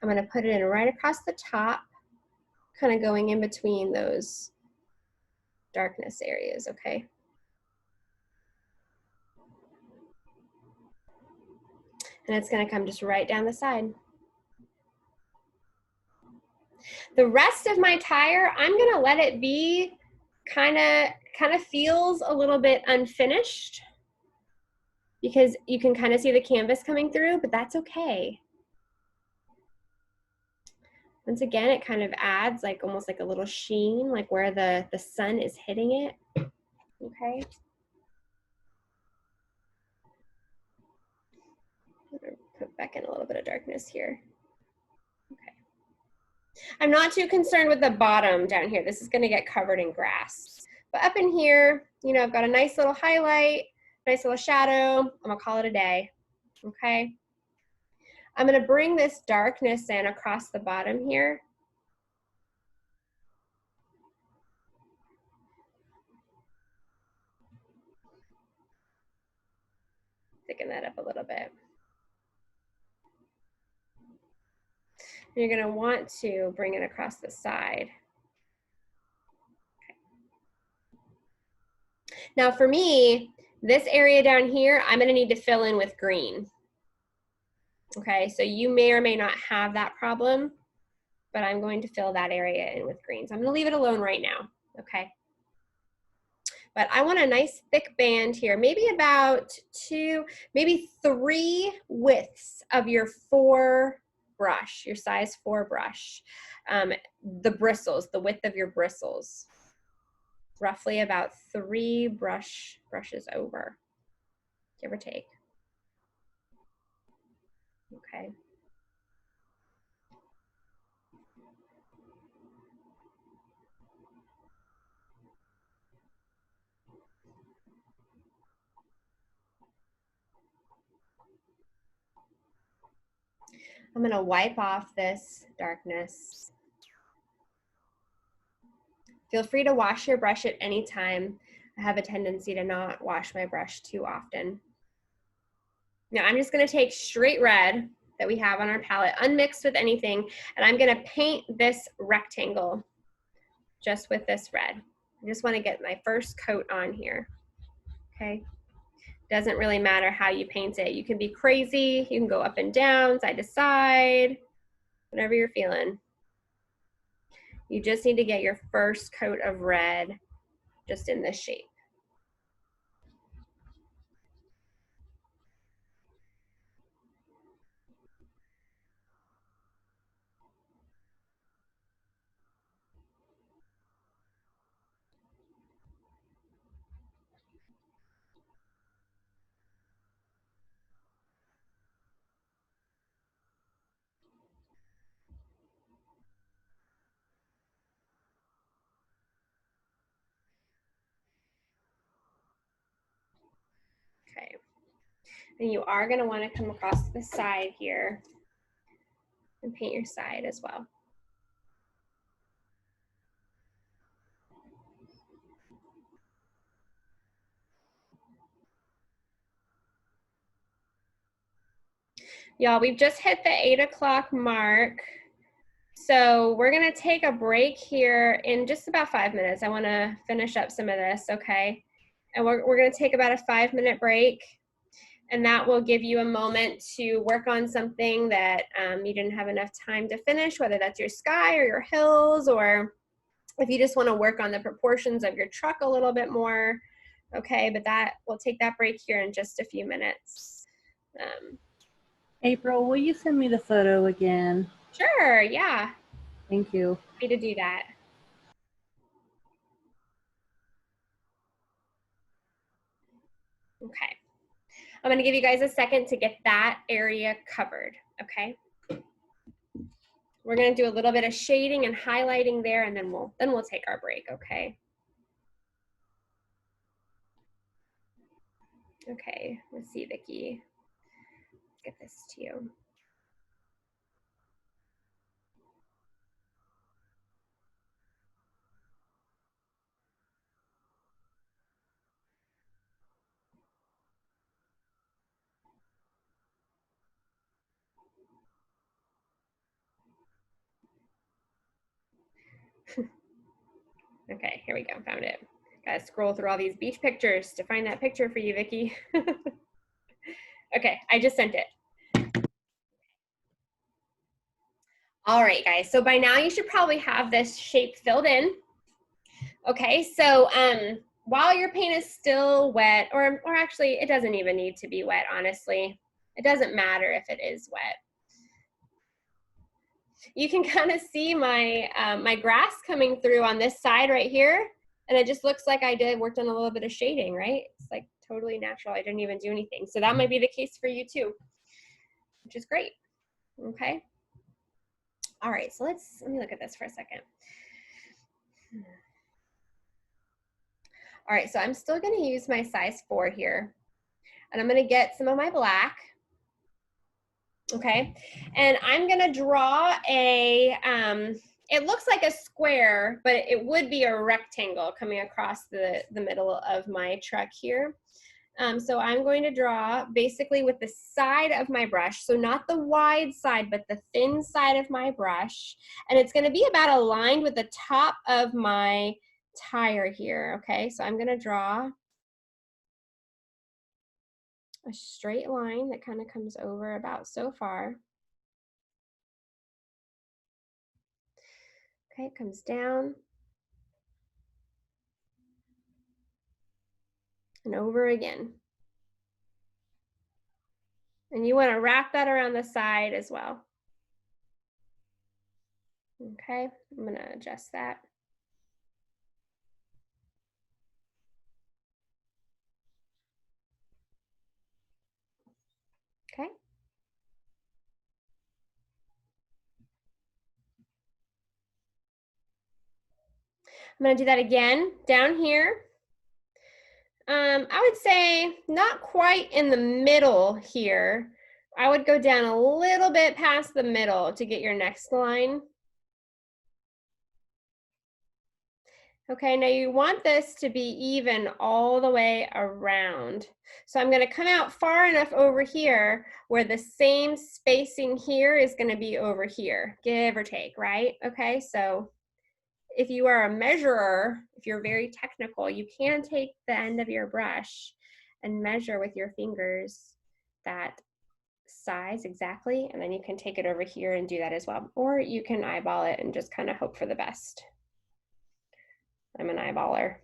I'm gonna put it in right across the top, kind of going in between those darkness areas, okay? And it's gonna come just right down the side. The rest of my tire, I'm gonna let it be kind of feels a little bit unfinished because you can kind of see the canvas coming through, but that's okay. Once again, it kind of adds like almost like a little sheen, like where the sun is hitting it, okay? I'm gonna put back in a little bit of darkness here. Okay. I'm not too concerned with the bottom down here. This is gonna get covered in grass. But up in here, you know, I've got a nice little highlight, nice little shadow. I'm gonna call it a day, okay? I'm gonna bring this darkness in across the bottom here. Thicken that up a little bit. You're gonna want to bring it across the side. Okay. Now for me, this area down here, I'm gonna need to fill in with green. Okay, so you may or may not have that problem, but I'm going to fill that area in with green. So I'm gonna leave it alone right now, okay? But I want a nice thick band here, maybe about 2, maybe 3 widths of your 4 brush, your size 4 brush. The bristles, the width of your bristles. Roughly about 3 brushes over, give or take. Okay. I'm gonna wipe off this darkness. Feel free to wash your brush at any time. I have a tendency to not wash my brush too often. Now I'm just gonna take straight red that we have on our palette, unmixed with anything, and I'm gonna paint this rectangle just with this red. I just wanna get my first coat on here, okay? Doesn't really matter how you paint it. You can be crazy, you can go up and down, side to side, whatever you're feeling. You just need to get your first coat of red just in this shape. Okay. And you are going to want to come across the side here and paint your side as well. Y'all, we've just hit the 8 o'clock mark. So we're gonna take a break here in just about 5 minutes. I wanna finish up some of this, okay? And we're gonna take about a 5-minute break, and that will give you a moment to work on something that you didn't have enough time to finish, whether that's your sky or your hills, or if you just wanna work on the proportions of your truck a little bit more, okay? But that, we'll take that break here in just a few minutes. April, will you send me the photo again? Sure, yeah, Thank you. happy to do that. Okay. I'm gonna give you guys a second to get that area covered, okay? We're gonna do a little bit of shading and highlighting there, and then we'll take our break, okay? Okay, let's see, Vicki. Get this to you. Okay, here we go, found it. Gotta scroll through all these beach pictures to find that picture for you, Vicki. Okay, I just sent it. All right, guys, so by now you should probably have this shape filled in. Okay, so while your paint is still wet, or actually it doesn't even need to be wet, honestly. It doesn't matter if it is wet. You can kind of see my, my grass coming through on this side right here, and it just looks like I worked on a little bit of shading, right? It's like totally natural. I didn't even do anything. So that might be the case for you too, which is great, okay? All right, so let me look at this for a second. All right, so I'm still gonna use my size 4 here, and I'm gonna get some of my black, okay? And I'm gonna draw a, it looks like a square, but it would be a rectangle coming across the middle of my truck here. So I'm going to draw basically with the side of my brush, so not the wide side, but the thin side of my brush. And it's gonna be about aligned with the top of my tire here, okay? So I'm gonna draw a straight line that kind of comes over about so far. Okay, it comes down and over again. And you want to wrap that around the side as well. Okay, I'm going to adjust that. Okay. I'm going to do that again down here. I would say not quite in the middle here. I would go down a little bit past the middle to get your next line. Okay, now you want this to be even all the way around. So I'm going to come out far enough over here where the same spacing here is going to be over here, give or take, right? Okay, so if you are a measurer, if you're very technical, you can take the end of your brush and measure with your fingers that size exactly, and then you can take it over here and do that as well. Or you can eyeball it and just kind of hope for the best. I'm an eyeballer.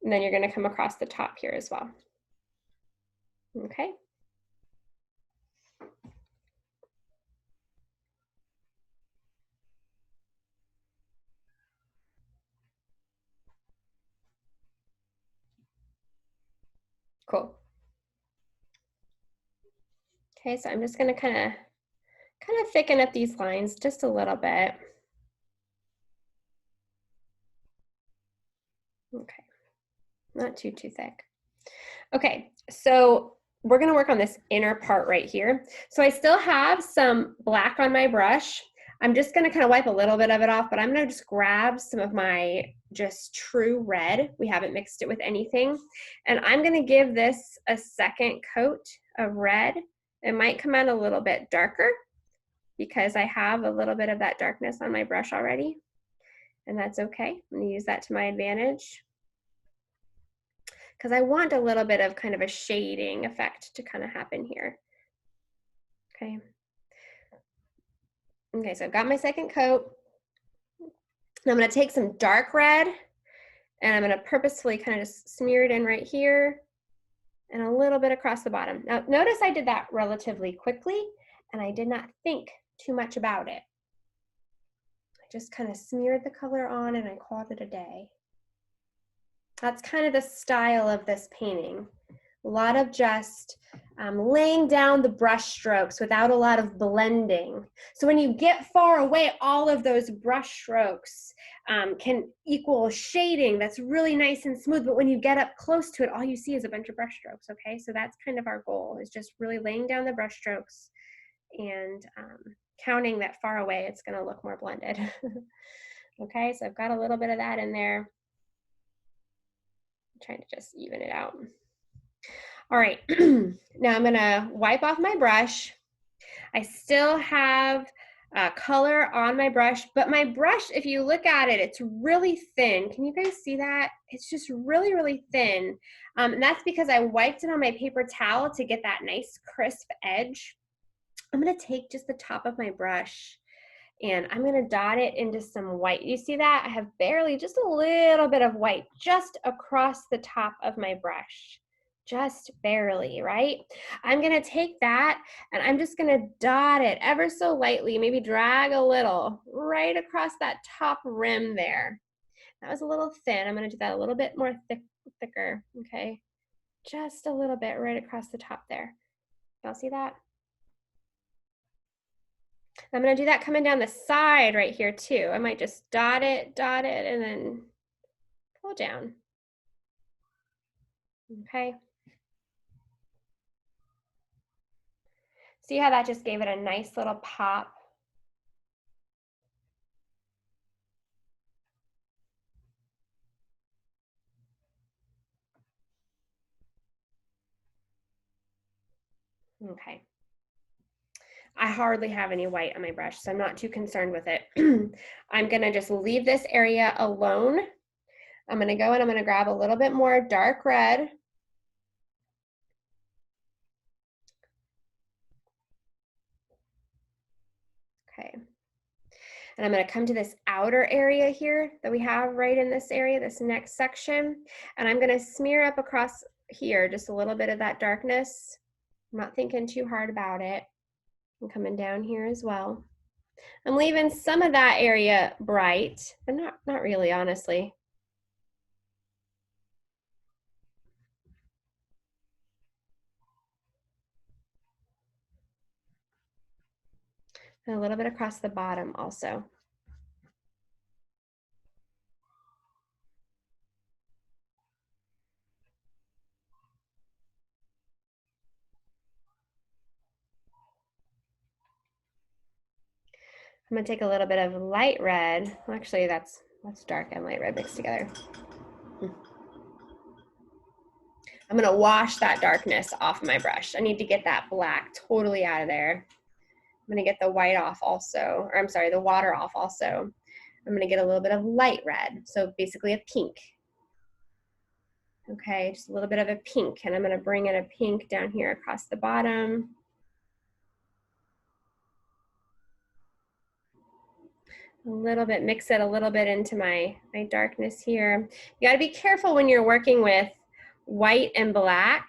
And then you're going to come across the top here as well. Okay. Cool. Okay, so I'm just going to kind of thicken up these lines just a little bit. Okay, not too thick. Okay, so we're gonna work on this inner part right here. So I still have some black on my brush. I'm just gonna kind of wipe a little bit of it off, but I'm gonna just grab some of my just true red. We haven't mixed it with anything. And I'm gonna give this a second coat of red. It might come out a little bit darker because I have a little bit of that darkness on my brush already. And that's okay. I'm gonna use that to my advantage, because I want a little bit of kind of a shading effect to kind of happen here. Okay. Okay, so I've got my second coat. Now I'm gonna take some dark red and I'm gonna purposefully kind of just smear it in right here and a little bit across the bottom. Now notice I did that relatively quickly and I did not think too much about it. I just kind of smeared the color on and I called it a day. That's kind of the style of this painting. A lot of just laying down the brush strokes without a lot of blending. So when you get far away, all of those brush strokes can equal shading that's really nice and smooth, but when you get up close to it, all you see is a bunch of brush strokes, okay? So that's kind of our goal, is just really laying down the brush strokes and counting that far away, it's gonna look more blended. Okay, so I've got a little bit of that in there. I'm trying to just even it out. All right, now I'm gonna wipe off my brush. I still have color on my brush, but my brush, if you look at it, it's really thin. Can you guys see that? It's just really, really thin. And that's because I wiped it on my paper towel to get that nice crisp edge. I'm gonna take just the top of my brush and I'm gonna dot it into some white. You see that? I have barely just a little bit of white just across the top of my brush. Just barely, right? I'm gonna take that and I'm just gonna dot it ever so lightly, maybe drag a little right across that top rim there. That was a little thin. I'm gonna do that a little bit more thicker, okay? Just a little bit right across the top there. Y'all see that? I'm gonna do that coming down the side right here too. I might just dot it, and then pull down. Okay. See how that just gave it a nice little pop? Okay. I hardly have any white on my brush, so I'm not too concerned with it. I'm gonna just leave this area alone. I'm gonna go and I'm gonna grab a little bit more dark red. Okay. And I'm gonna come to this outer area here that we have right in this area, this next section, and I'm gonna smear up across here just a little bit of that darkness. I'm not thinking too hard about it. I'm coming down here as well. I'm leaving some of that area bright, but not really, honestly. And a little bit across the bottom also. I'm gonna take a little bit of light red. Well, actually, that's dark and light red mixed together. I'm gonna wash that darkness off my brush. I need to get that black totally out of there. I'm gonna get the white off also, or I'm sorry, the water off also. I'm gonna get a little bit of light red, so basically a pink. Okay, just a little bit of a pink, and I'm gonna bring in a pink down here across the bottom. A little bit, mix it a little bit into my darkness here. You gotta be careful when you're working with white and black,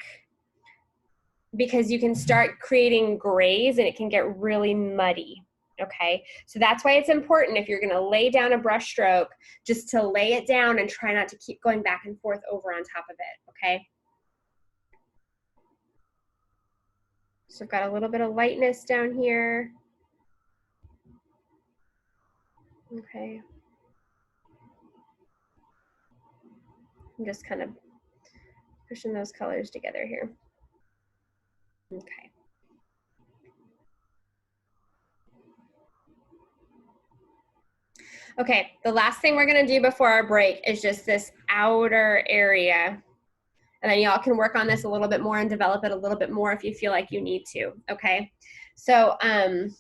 because you can start creating grays and it can get really muddy, okay? So that's why it's important, if you're gonna lay down a brush stroke, just to lay it down and try not to keep going back and forth over on top of it, okay? So I've got a little bit of lightness down here. Okay. I'm just kind of pushing those colors together here. Okay. Okay, the last thing we're gonna do before our break is just this outer area. And then y'all can work on this a little bit more and develop it a little bit more if you feel like you need to, okay? So I'm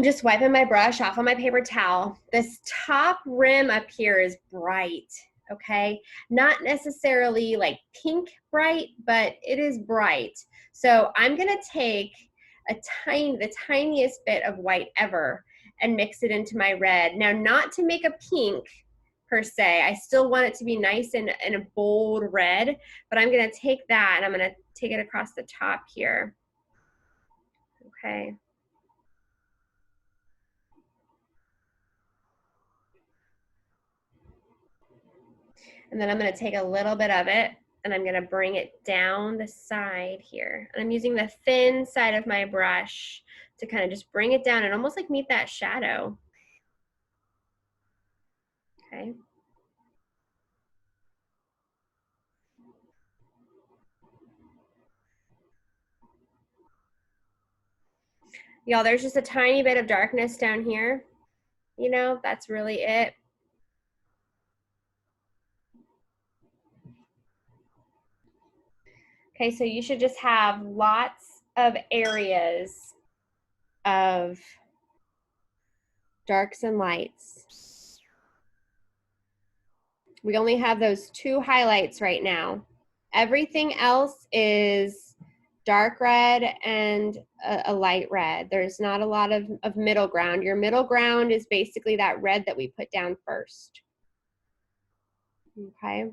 just wiping my brush off on my paper towel. This top rim up here is bright, okay? Not necessarily like pink bright, but it is bright. So I'm gonna take the tiniest bit of white ever and mix it into my red. Now, not to make a pink per se, I still want it to be nice and a bold red, but I'm gonna take that and I'm gonna take it across the top here, okay? And then I'm gonna take a little bit of it and I'm gonna bring it down the side here. And I'm using the thin side of my brush to kind of just bring it down and almost like meet that shadow. Okay. Y'all, there's just a tiny bit of darkness down here. You know, that's really it. Okay, so you should just have lots of areas of darks and lights. We only have those 2 highlights right now. Everything else is dark red and a light red. There's not a lot of middle ground. Your middle ground is basically that red that we put down first. Okay.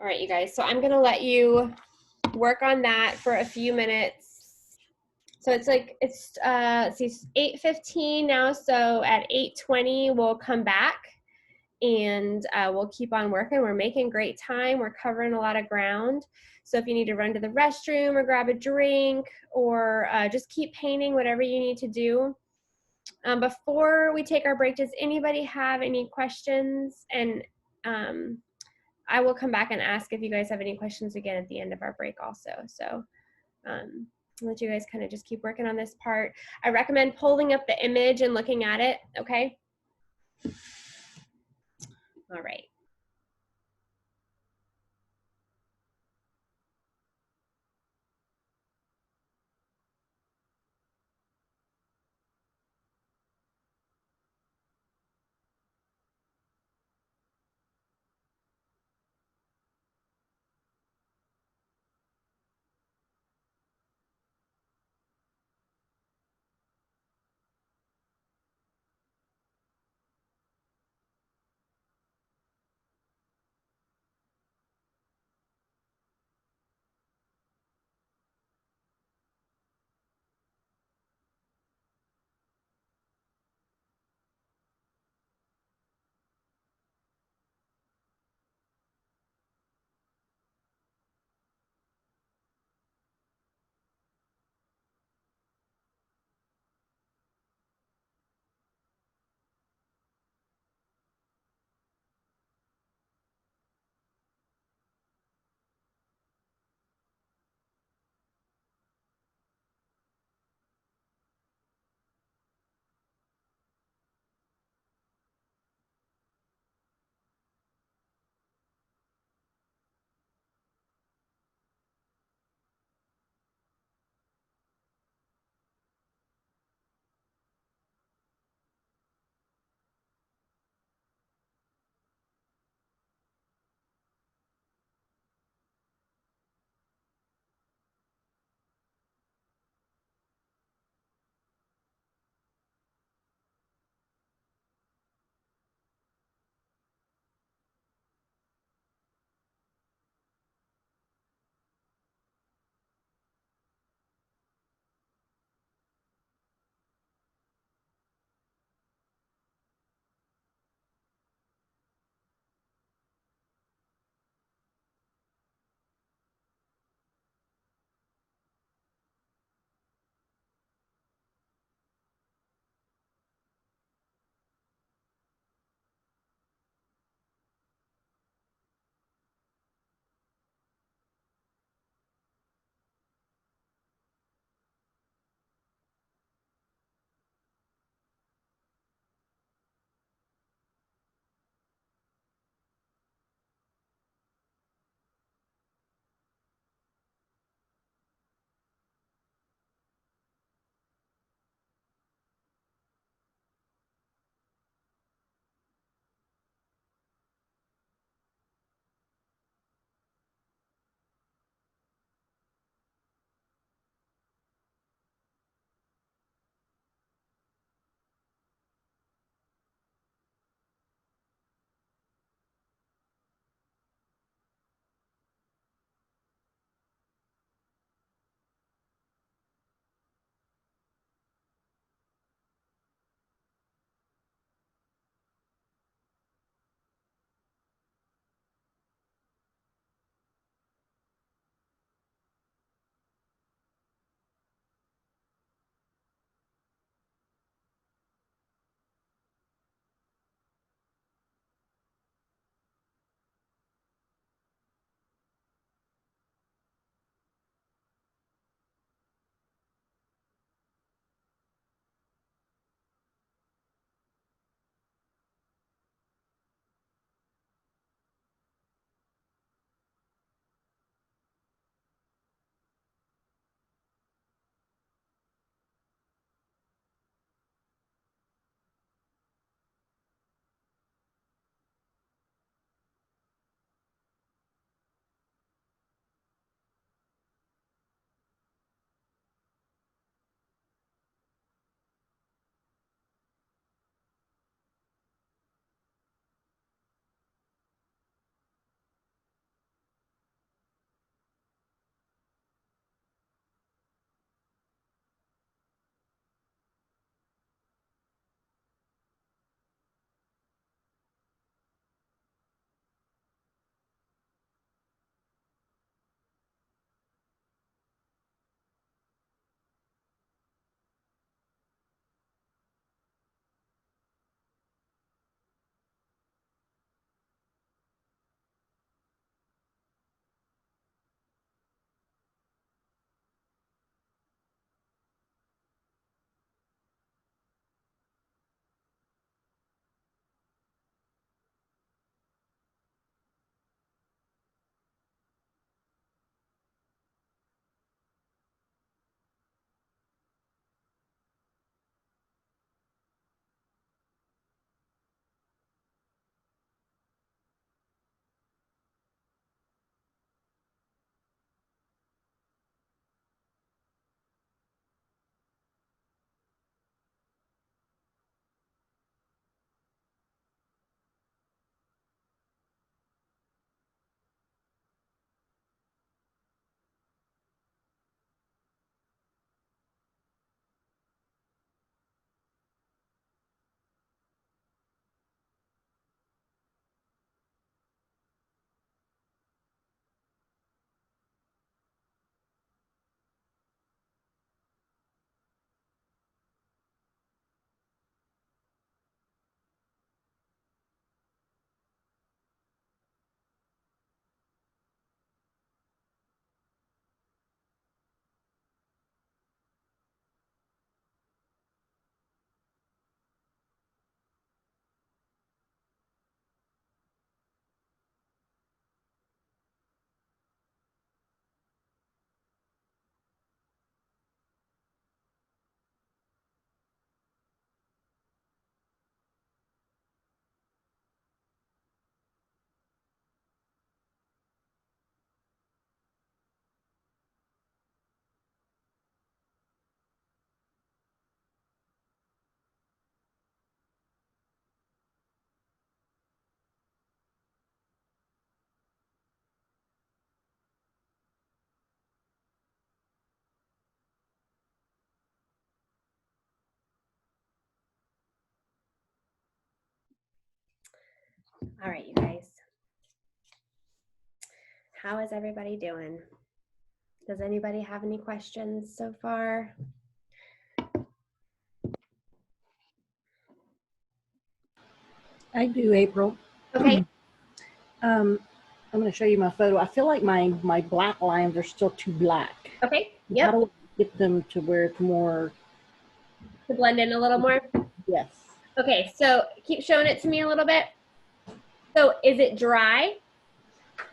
All right, you guys, so I'm gonna let you work on that for a few minutes. So it's 8:15 now, so at 8:20 we'll come back and we'll keep on working. We're making great time. We're covering a lot of ground. So if you need to run to the restroom or grab a drink or just keep painting, whatever you need to do. Before we take our break, does anybody have any questions? And I will come back and ask if you guys have any questions again at the end of our break also. So I'll let you guys kind of just keep working on this part. I recommend pulling up the image and looking at it, okay? All right. All right, you guys. How is everybody doing? Does anybody have any questions so far? I do, April. Okay. I'm going to show you my photo. I feel like my black lines are still too black. Okay. How Yep. do I get them to where it's more? To blend in a little more. Yes. Okay, so keep showing it to me a little bit. So is it dry?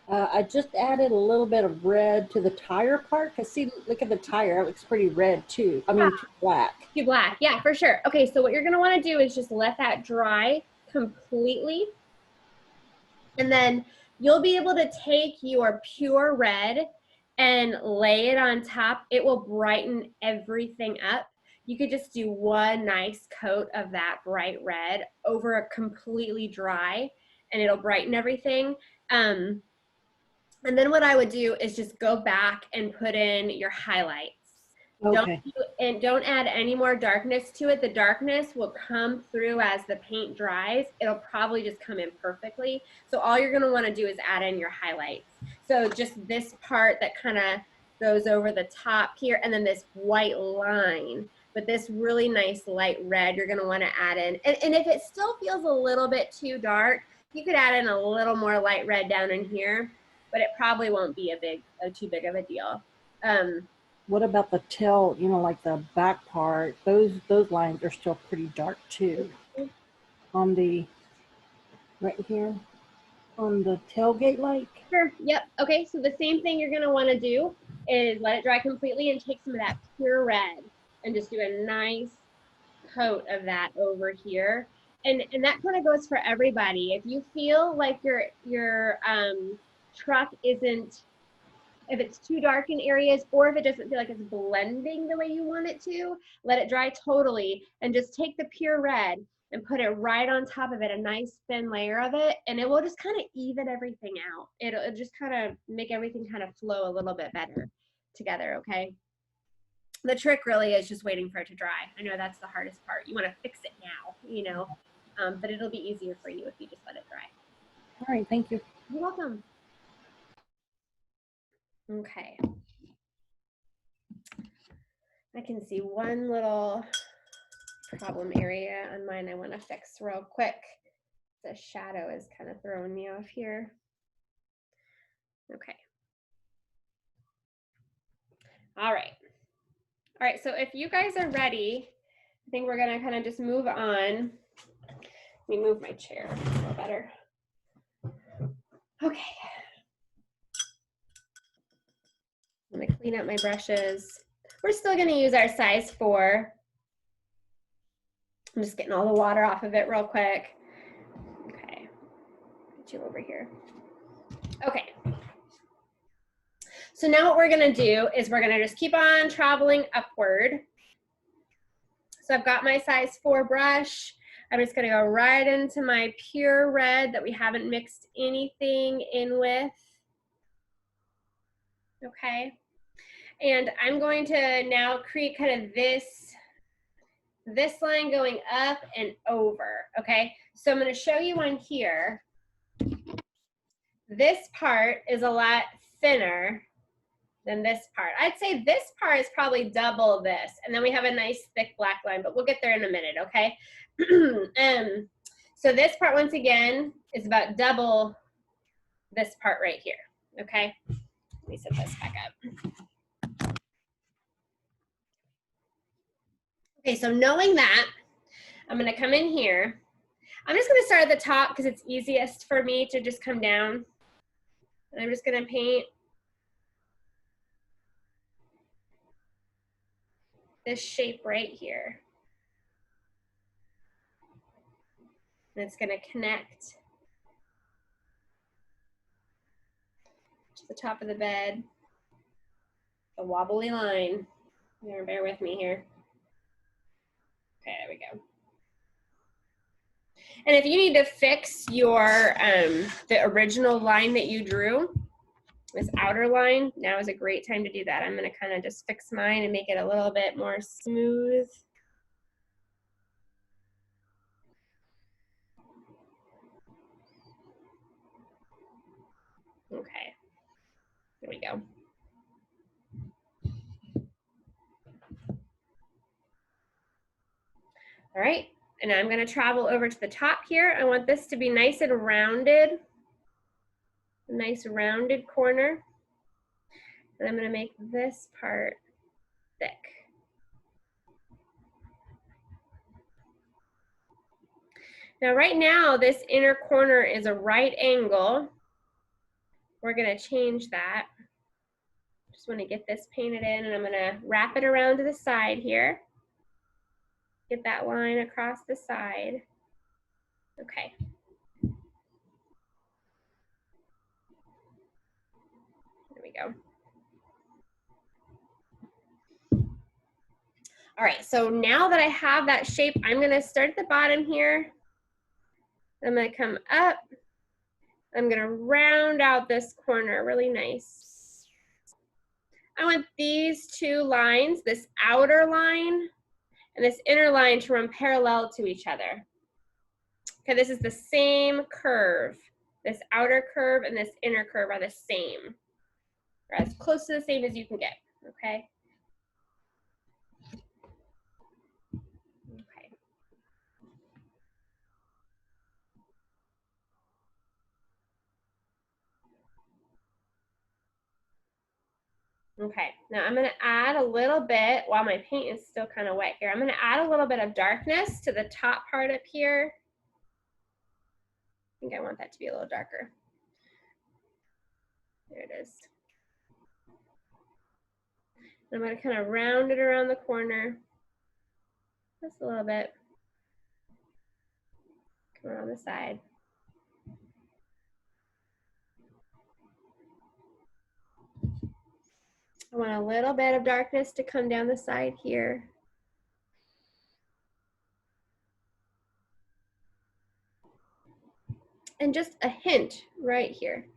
I just added a little bit of red to the tire part. Cause see, look at the tire. It looks pretty red too. I mean, too black. Too black. Yeah, for sure. Okay, so what you're gonna want to do is just let that dry completely. And then you'll be able to take your pure red and lay it on top. It will brighten everything up. You could just do one nice coat of that bright red over a completely dry, and it'll brighten everything. And then what I would do is just go back and put in your highlights. Okay. Don't add any more darkness to it. The darkness will come through as the paint dries. It'll probably just come in perfectly. So all you're gonna wanna do is add in your highlights. So just this part that kind of goes over the top here, and then this white line. But this really nice light red, you're gonna wanna add in. And if it still feels a little bit too dark, you could add in a little more light red down in here, but it probably won't be too big of a deal. What about the tail, you know, like the back part? Those lines are still pretty dark too. On the, right here, on the tailgate light. Sure, yep. Okay, so the same thing you're gonna wanna do is let it dry completely and take some of that pure red and just do a nice coat of that over here. And that kind of goes for everybody. If you feel like your truck isn't, if it's too dark in areas, or if it doesn't feel like it's blending the way you want it to, let it dry totally and just take the pure red and put it right on top of it, a nice thin layer of it, and it will just kind of even everything out. It'll just kind of make everything kind of flow a little bit better together, okay? The trick really is just waiting for it to dry. I know that's the hardest part. You want to fix it now, you know, but it'll be easier for you if you just let it dry. All right, thank you. You're welcome. Okay. I can see one little problem area on mine I want to fix real quick. The shadow is kind of throwing me off here. Okay. All right. All right, so if you guys are ready, I think we're gonna kind of just move on. Let me move my chair a little better. Okay. I'm gonna clean up my brushes. We're still gonna use our size 4. I'm just getting all the water off of it real quick. Okay, get you over here. Okay. So now what we're gonna do is we're gonna just keep on traveling upward. So I've got my size 4 brush. I'm just gonna go right into my pure red that we haven't mixed anything in with. Okay. And I'm going to now create kind of this line going up and over, okay? So I'm gonna show you on here. This part is a lot thinner than this part. I'd say this part is probably double this, and then we have a nice thick black line, but we'll get there in a minute, okay? So this part, once again, is about double this part right here, okay? Let me set this back up. Okay, so knowing that, I'm gonna come in here. I'm just gonna start at the top because it's easiest for me to just come down. And I'm just gonna paint this shape right here. And it's gonna connect to the top of the bed, a wobbly line. You're gonna bear with me here. Okay, there we go. And if you need to fix your the original line that you drew, this outer line, now is a great time to do that. I'm gonna kind of just fix mine and make it a little bit more smooth. There we go. All right, and I'm gonna travel over to the top here. I want this to be nice and rounded, a nice rounded corner. And I'm gonna make this part thick. Now right now, this inner corner is a right angle. We're gonna change that. Just wanna get this painted in, and I'm gonna wrap it around to the side here. Get that line across the side. Okay. There we go. All right, so now that I have that shape, I'm gonna start at the bottom here. I'm gonna come up. I'm gonna round out this corner really nice. I want these two lines, this outer line and this inner line, to run parallel to each other. Okay, this is the same curve. This outer curve and this inner curve are the same, or as close to the same as you can get, okay? Okay. Okay, now I'm gonna add a little bit, while my paint is still kind of wet here, I'm gonna add a little bit of darkness to the top part up here. I think I want that to be a little darker. There it is. I'm gonna kind of round it around the corner. Just a little bit. Come around the side. I want a little bit of darkness to come down the side here. And just a hint right here.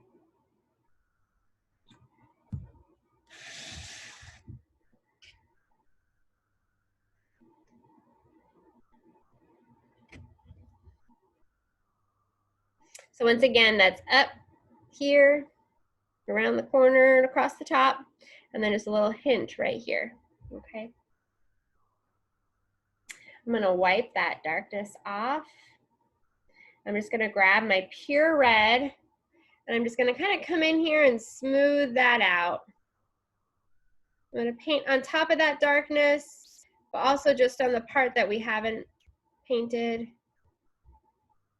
So once again, that's up here, around the corner and across the top, and then just a little hint right here, okay? I'm gonna wipe that darkness off. I'm just gonna grab my pure red, and I'm just gonna kind of come in here and smooth that out. I'm gonna paint on top of that darkness, but also just on the part that we haven't painted.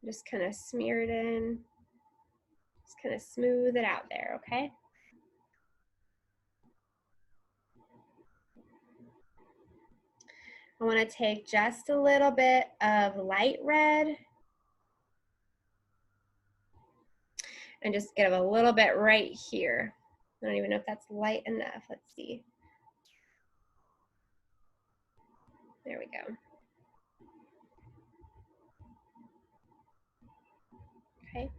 Just kind of smear it in. Just kind of smooth it out there, okay? I want to take just a little bit of light red and just give a little bit right here. I don't even know if that's light enough. Let's see. There we go. Okay.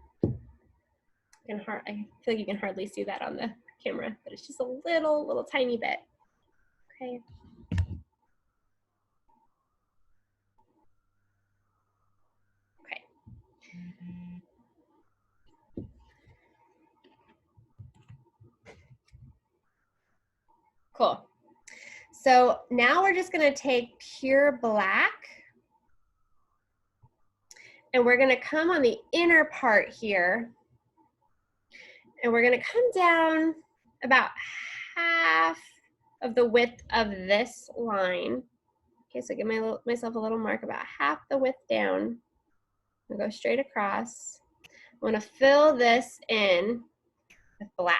I feel like you can hardly see that on the camera, but it's just a little tiny bit. Okay. Okay. Cool. So now we're just gonna take pure black, and we're gonna come on the inner part here, and we're gonna come down about half of the width of this line. Okay, so give myself a little mark about half the width down. I'm gonna go straight across. I wanna fill this in with black.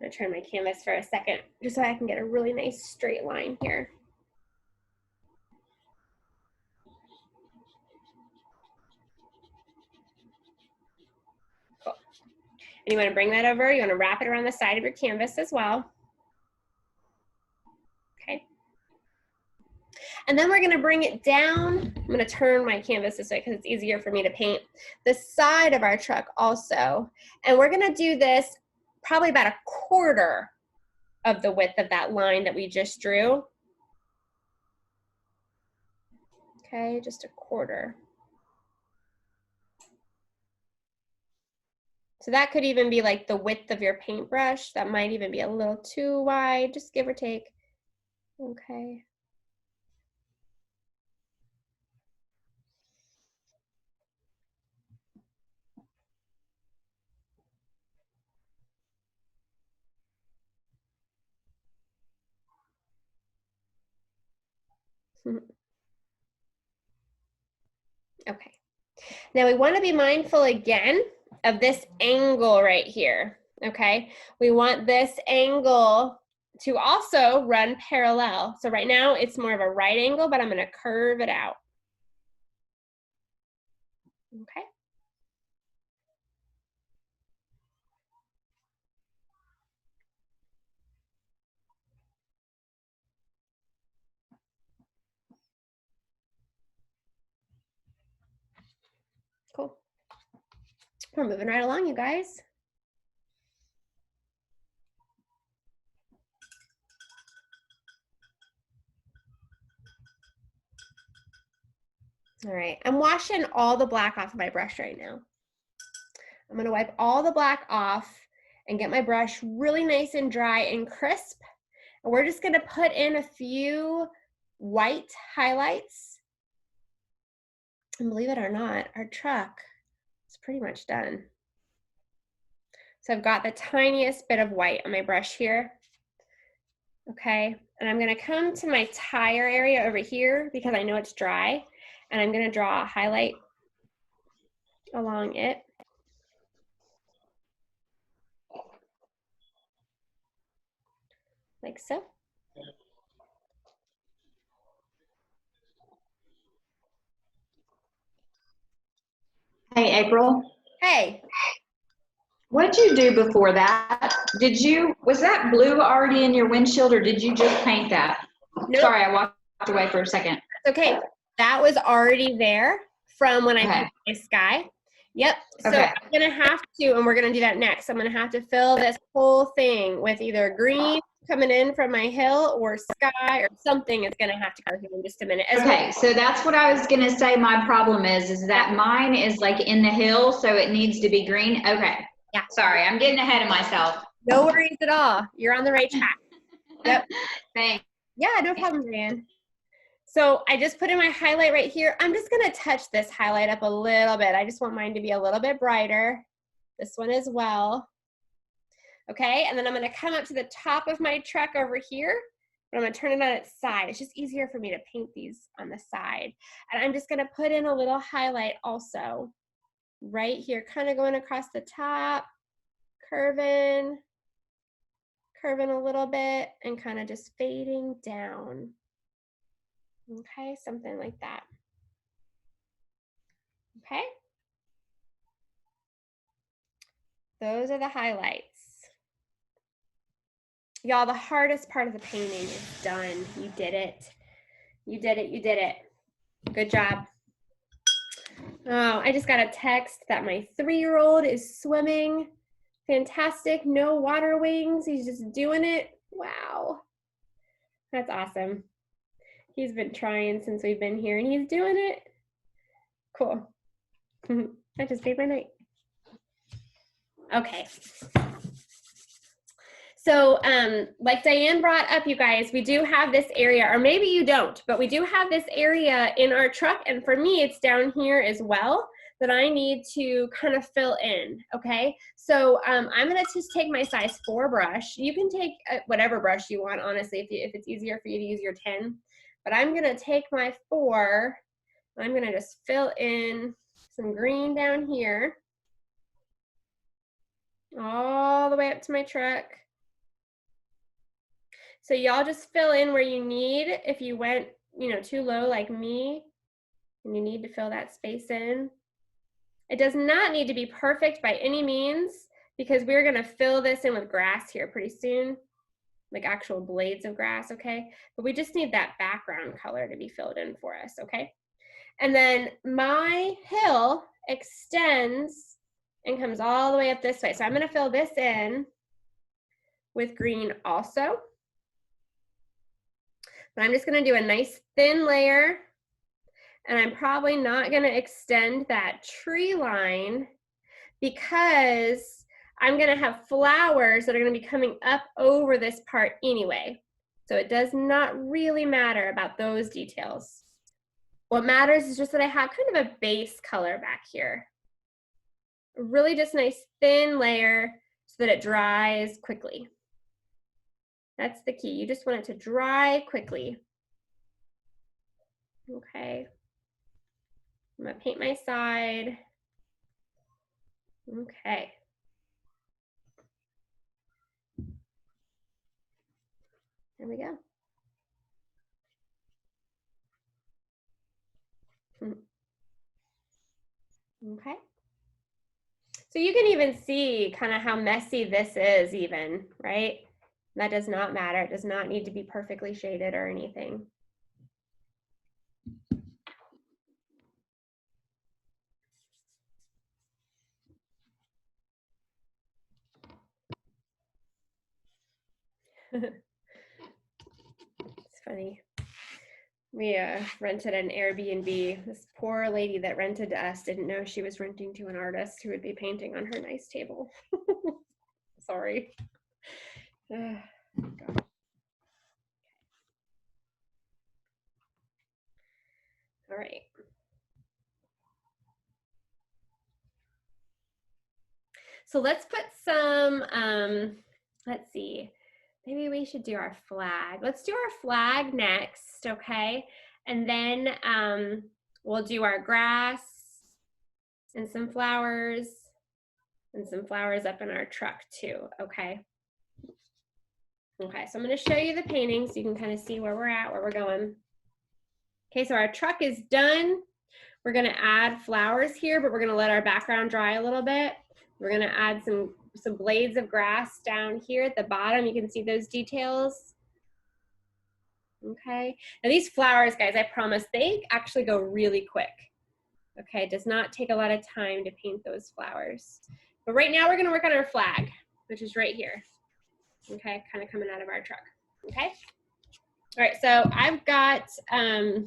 I'm gonna turn my canvas for a second, just so I can get a really nice straight line here. Cool. And you wanna bring that over, you wanna wrap it around the side of your canvas as well. Okay. And then we're gonna bring it down. I'm gonna turn my canvas this way because it's easier for me to paint the side of our truck also. And we're gonna do this probably about a quarter of the width of that line that we just drew. Okay, just 1/4. So that could even be like the width of your paintbrush. That might even be a little too wide, just give or take. Okay. Okay. Now we want to be mindful again of this angle right here. Okay. We want this angle to also run parallel. So right now it's more of a right angle, but I'm going to curve it out. Okay. Cool. We're moving right along, you guys. All right, I'm washing all the black off of my brush right now. I'm gonna wipe all the black off and get my brush really nice and dry and crisp. And we're just gonna put in a few white highlights. And believe it or not, our truck is pretty much done. So I've got the tiniest bit of white on my brush here. Okay, and I'm gonna come to my tire area over here because I know it's dry. And I'm gonna draw a highlight along it. Like so. Hey, April, Hey, what'd you do before that? Was that blue already in your windshield or did you just paint that? nope, Sorry, I walked away for a second. it's okay. That was already there from when I Okay. painted my sky. Yep, so Okay. I'm gonna have to, and we're gonna do that next, I'm gonna have to fill this whole thing with either green coming in from my hill or sky or something is gonna have to go here in just a minute. As well. Okay, so that's what I was gonna say my problem is that mine is like in the hill, so it needs to be green. Okay. Yeah. Sorry, I'm getting ahead of myself. No worries at all. You're on the right track. Yep. Thanks. Yeah, no problem, Brian. So I just put in my highlight right here. I'm just gonna touch this highlight up a little bit. I just want mine to be a little bit brighter. This one as well. Okay, and then I'm gonna come up to the top of my truck over here, but I'm gonna turn it on its side. It's just easier for me to paint these on the side. And I'm just gonna put in a little highlight also right here, kind of going across the top, curving a little bit, and kind of just fading down. Okay, something like that. Okay. Those are the highlights. Y'all, the hardest part of the painting is done. You did it. You did it. You did it. Good job. Oh, I just got a text that my 3-year-old is swimming. Fantastic. No water wings. He's just doing it. Wow. That's awesome. He's been trying since we've been here and he's doing it. Cool. I just made my night. Okay. So like Diane brought up, you guys, we do have this area, or maybe you don't, but we do have this area in our truck. And for me, it's down here as well that I need to kind of fill in, okay? So I'm gonna just take my size 4 brush. You can take whatever brush you want, honestly, if it's easier for you to use your 10. But I'm gonna take my 4, and I'm gonna just fill in some green down here, all the way up to my truck. So y'all just fill in where you need. If you went, too low like me, and you need to fill that space in. It does not need to be perfect by any means, because we're gonna fill this in with grass here pretty soon, like actual blades of grass, okay? But we just need that background color to be filled in for us, okay? And then my hill extends and comes all the way up this way. So I'm gonna fill this in with green also. But I'm just gonna do a nice thin layer, and I'm probably not gonna extend that tree line because I'm gonna have flowers that are gonna be coming up over this part anyway. So it does not really matter about those details. What matters is just that I have kind of a base color back here. Really just nice thin layer so that it dries quickly. That's the key. You just want it to dry quickly. Okay. I'm gonna paint my side. Okay. There we go. Okay. So you can even see kind of how messy this is even, right? That does not matter. It does not need to be perfectly shaded or anything. It's funny. We rented an Airbnb. This poor lady that rented to us didn't know she was renting to an artist who would be painting on her nice table. Sorry. God. All right. So let's put some, let's see, maybe we should do our flag. Let's do our flag next, okay? And then we'll do our grass and some flowers up in our truck too, okay? Okay, so I'm gonna show you the painting so you can kind of see where we're at, where we're going. Okay, so our truck is done. We're gonna add flowers here, but we're gonna let our background dry a little bit. We're gonna add some blades of grass down here at the bottom. You can see those details. Okay, now these flowers, guys, I promise, they actually go really quick. Okay, it does not take a lot of time to paint those flowers. But right now we're gonna work on our flag, which is right here. Okay, kind of coming out of our truck, okay? All right, so I've got a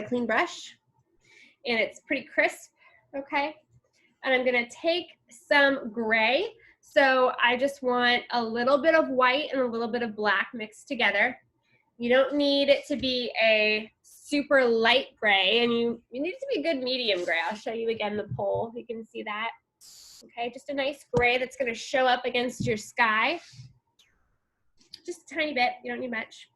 clean brush and it's pretty crisp, okay? And I'm gonna take some gray. So I just want a little bit of white and a little bit of black mixed together. You don't need it to be a super light gray, and you need it to be a good medium gray. I'll show you again the pole, you can see that. Okay, just a nice gray that's gonna show up against your sky. Just a tiny bit, you don't need much.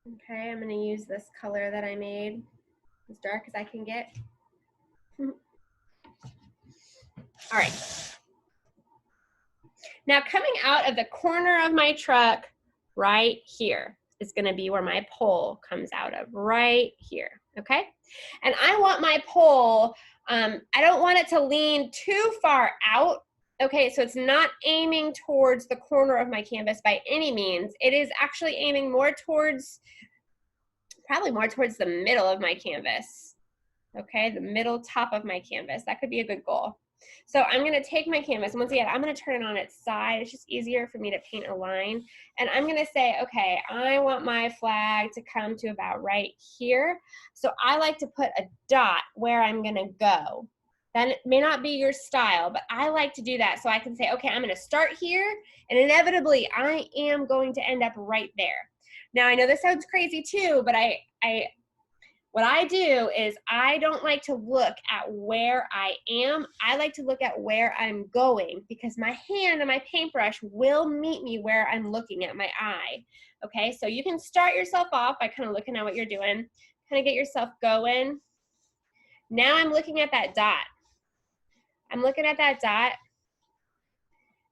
Okay, I'm gonna use this color that I made, as dark as I can get. All right. Now coming out of the corner of my truck right here is gonna be where my pole comes out of, right here, okay? And I want my pole, I don't want it to lean too far out, okay? So it's not aiming towards the corner of my canvas by any means. It is actually aiming more towards, probably more towards the middle of my canvas, okay? The middle top of my canvas, that could be a good goal. So I'm gonna take my canvas, and once again, I'm gonna turn it on its side. It's just easier for me to paint a line. And I'm gonna say, okay, I want my flag to come to about right here. So I like to put a dot where I'm gonna go. That may not be your style, but I like to do that. So I can say, okay, I'm gonna start here, and inevitably I am going to end up right there. Now I know this sounds crazy too, but what I do is I don't like to look at where I am. I like to look at where I'm going, because my hand and my paintbrush will meet me where I'm looking at my eye. Okay, so you can start yourself off by kind of looking at what you're doing, kind of get yourself going. Now I'm looking at that dot. I'm looking at that dot,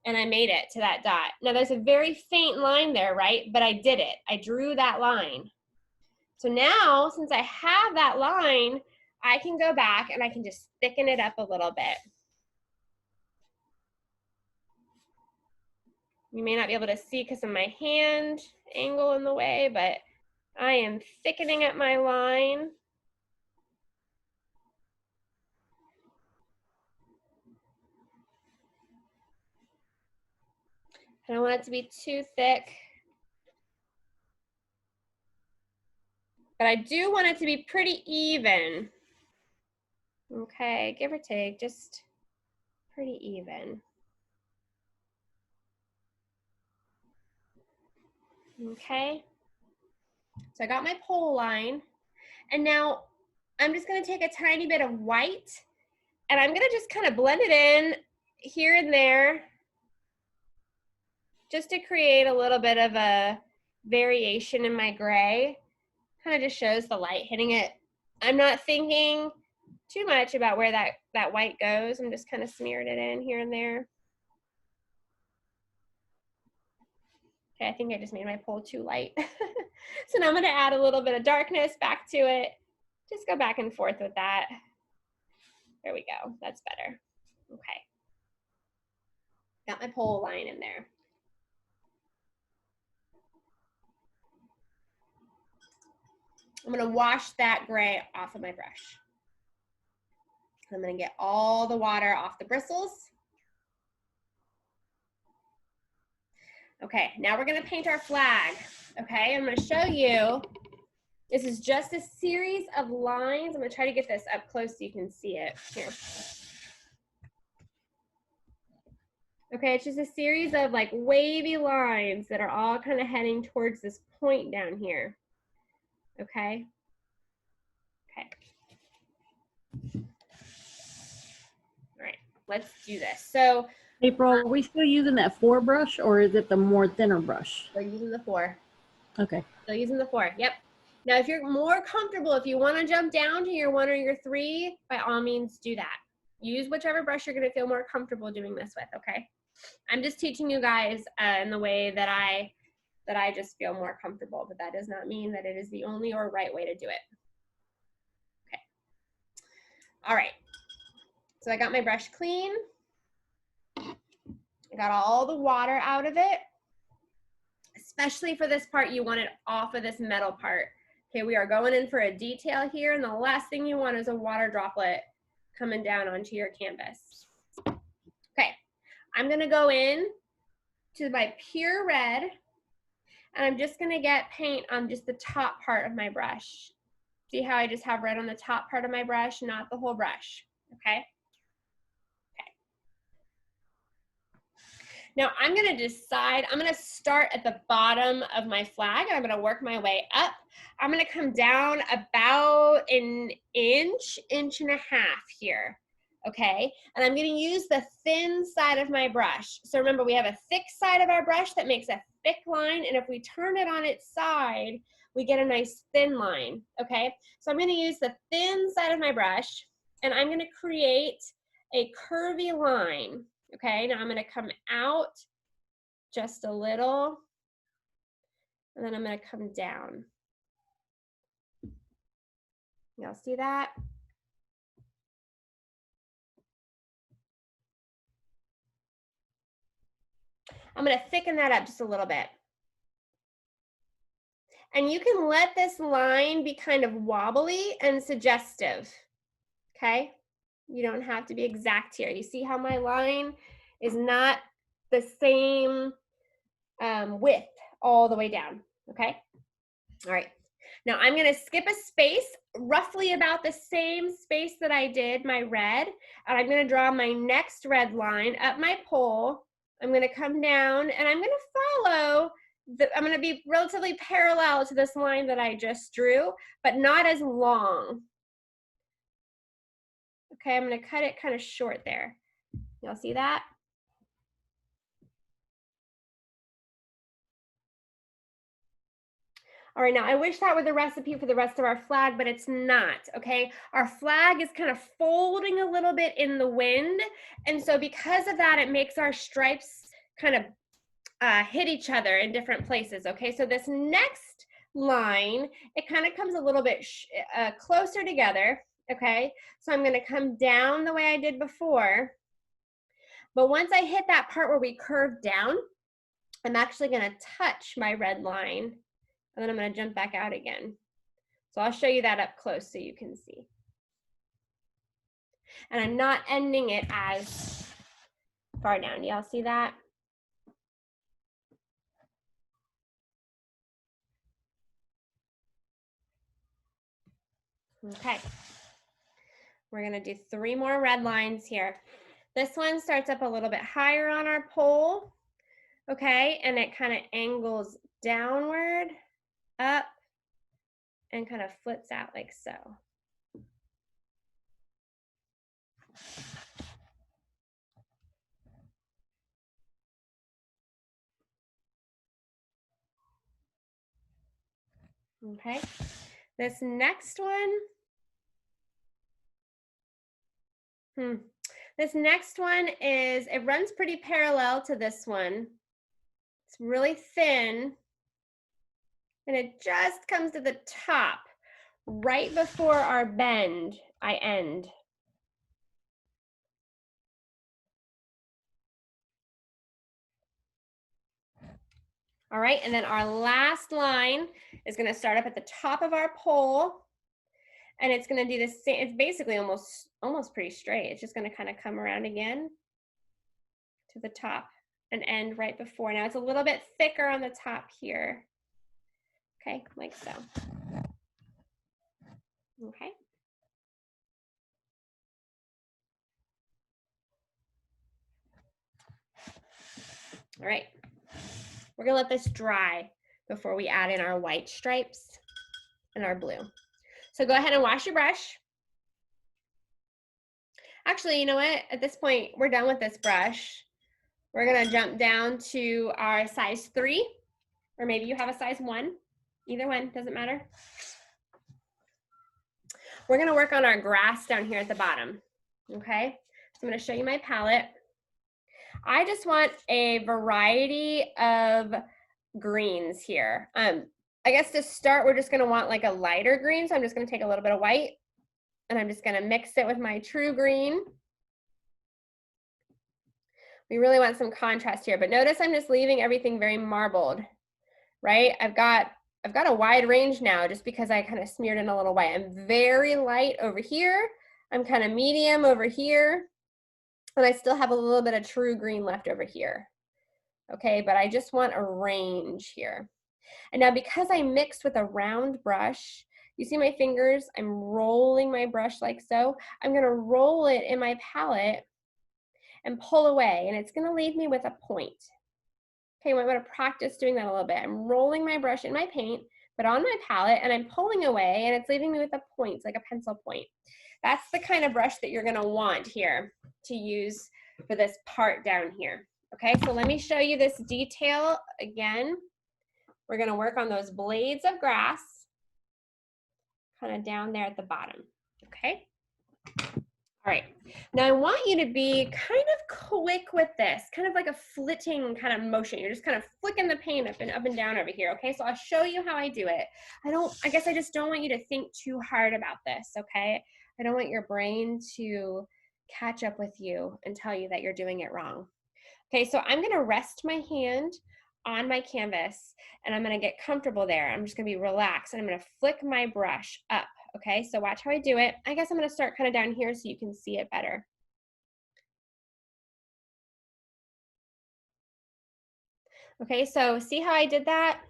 and I made it to that dot. Now there's a very faint line there, right? But I did it. I drew that line. So now, since I have that line, I can go back and I can just thicken it up a little bit. You may not be able to see because of my hand angle in the way, but I am thickening up my line. I don't want it to be too thick. But I do want it to be pretty even. Okay, give or take, just pretty even. Okay, so I got my pole line. And now I'm just gonna take a tiny bit of white and I'm gonna just kind of blend it in here and there just to create a little bit of a variation in my gray. Kind of just shows the light hitting it. I'm not thinking too much about where that white goes. I'm just kind of smearing it in here and there. Okay, I think I just made my pole too light. So now I'm gonna add a little bit of darkness back to it. Just go back and forth with that. There we go, that's better. Okay. Got my pole line in there. I'm gonna wash that gray off of my brush. I'm gonna get all the water off the bristles. Okay, now we're gonna paint our flag. Okay, I'm gonna show you, this is just a series of lines. I'm gonna try to get this up close so you can see it. Here. Okay, it's just a series of like wavy lines that are all kind of heading towards this point down here. Okay. Okay. All right, let's do this. So April, are we still using that 4 brush or is it the more thinner brush? we're using the 4. Okay. Still using the 4, yep. Now, if you're more comfortable, if you want to jump down to your 1 or your 3, by all means do that. Use whichever brush you're going to feel more comfortable doing this with, okay? I'm just teaching you guys in the way that I just feel more comfortable, but that does not mean that it is the only or right way to do it. Okay. All right. So I got my brush clean. I got all the water out of it. Especially for this part, you want it off of this metal part. Okay, we are going in for a detail here, and the last thing you want is a water droplet coming down onto your canvas. Okay, I'm gonna go in to my pure red, and I'm just gonna get paint on just the top part of my brush. See how I just have red on the top part of my brush, not the whole brush, okay? Now I'm gonna decide, I'm gonna start at the bottom of my flag and I'm gonna work my way up. I'm gonna come down about an inch, inch and a half here, okay? And I'm gonna use the thin side of my brush. So remember, we have a thick side of our brush that makes a thick line, and if we turn it on its side, we get a nice thin line, okay? So I'm gonna use the thin side of my brush and I'm gonna create a curvy line. Okay, now I'm going to come out just a little, and then I'm going to come down. Y'all see that? I'm going to thicken that up just a little bit. And you can let this line be kind of wobbly and suggestive, okay? You don't have to be exact here. You see how my line is not the same width all the way down, okay? All right, now I'm gonna skip a space, roughly about the same space that I did my red, and I'm gonna draw my next red line up my pole. I'm gonna come down and I'm gonna follow, I'm gonna be relatively parallel to this line that I just drew, but not as long. Okay, I'm gonna cut it kind of short there. Y'all see that? All right, now I wish that were the recipe for the rest of our flag, but it's not, okay? Our flag is kind of folding a little bit in the wind, and so because of that, it makes our stripes kind of hit each other in different places, okay? So this next line, it kind of comes a little bit closer together, okay? So I'm gonna come down the way I did before, but once I hit that part where we curve down, I'm actually gonna touch my red line, and then I'm gonna jump back out again. So I'll show you that up close so you can see. And I'm not ending it as far down. Y'all see that? Okay. We're gonna do 3 more red lines here. This one starts up a little bit higher on our pole, okay? And it kind of angles downward, up, and kind of flips out like so. Okay, this next one, this next one is, it runs pretty parallel to this one. It's really thin, and it just comes to the top. Right before our bend, I end. All right, and then our last line is gonna start up at the top of our pole, and it's gonna do the same. It's basically almost pretty straight. It's just gonna kind of come around again to the top and end right before. Now it's a little bit thicker on the top here. Okay, like so. Okay. All right, we're gonna let this dry before we add in our white stripes and our blue. So go ahead and wash your brush. Actually, you know what? At this point, we're done with this brush. We're gonna jump down to our size 3, or maybe you have a size 1. Either one, doesn't matter. We're gonna work on our grass down here at the bottom, okay? So I'm gonna show you my palette. I just want a variety of greens here. I guess to start, we're just gonna want like a lighter green. So I'm just gonna take a little bit of white and I'm just gonna mix it with my true green. We really want some contrast here, but notice I'm just leaving everything very marbled, right? I've got a wide range now just because I kind of smeared in a little white. I'm very light over here. I'm kind of medium over here. And I still have a little bit of true green left over here. Okay, but I just want a range here. And now because I mixed with a round brush, you see my fingers? I'm rolling my brush like so. I'm gonna roll it in my palette and pull away, and it's gonna leave me with a point. Okay, I'm gonna practice doing that a little bit. I'm rolling my brush in my paint, but on my palette, and I'm pulling away, and it's leaving me with a point, like a pencil point. That's the kind of brush that you're gonna want here to use for this part down here. Okay, so let me show you this detail again. We're gonna work on those blades of grass, kind of down there at the bottom, okay? All right, now I want you to be kind of quick with this, kind of like a flitting kind of motion. You're just kind of flicking the paint up and down over here, okay? So I'll show you how I do it. I guess I just don't want you to think too hard about this, okay? I don't want your brain to catch up with you and tell you that you're doing it wrong. Okay, so I'm gonna rest my hand on my canvas and I'm gonna get comfortable there. I'm just gonna be relaxed and I'm gonna flick my brush up. Okay, so watch how I do it. I guess I'm gonna start kind of down here so you can see it better. Okay, so see how I did that?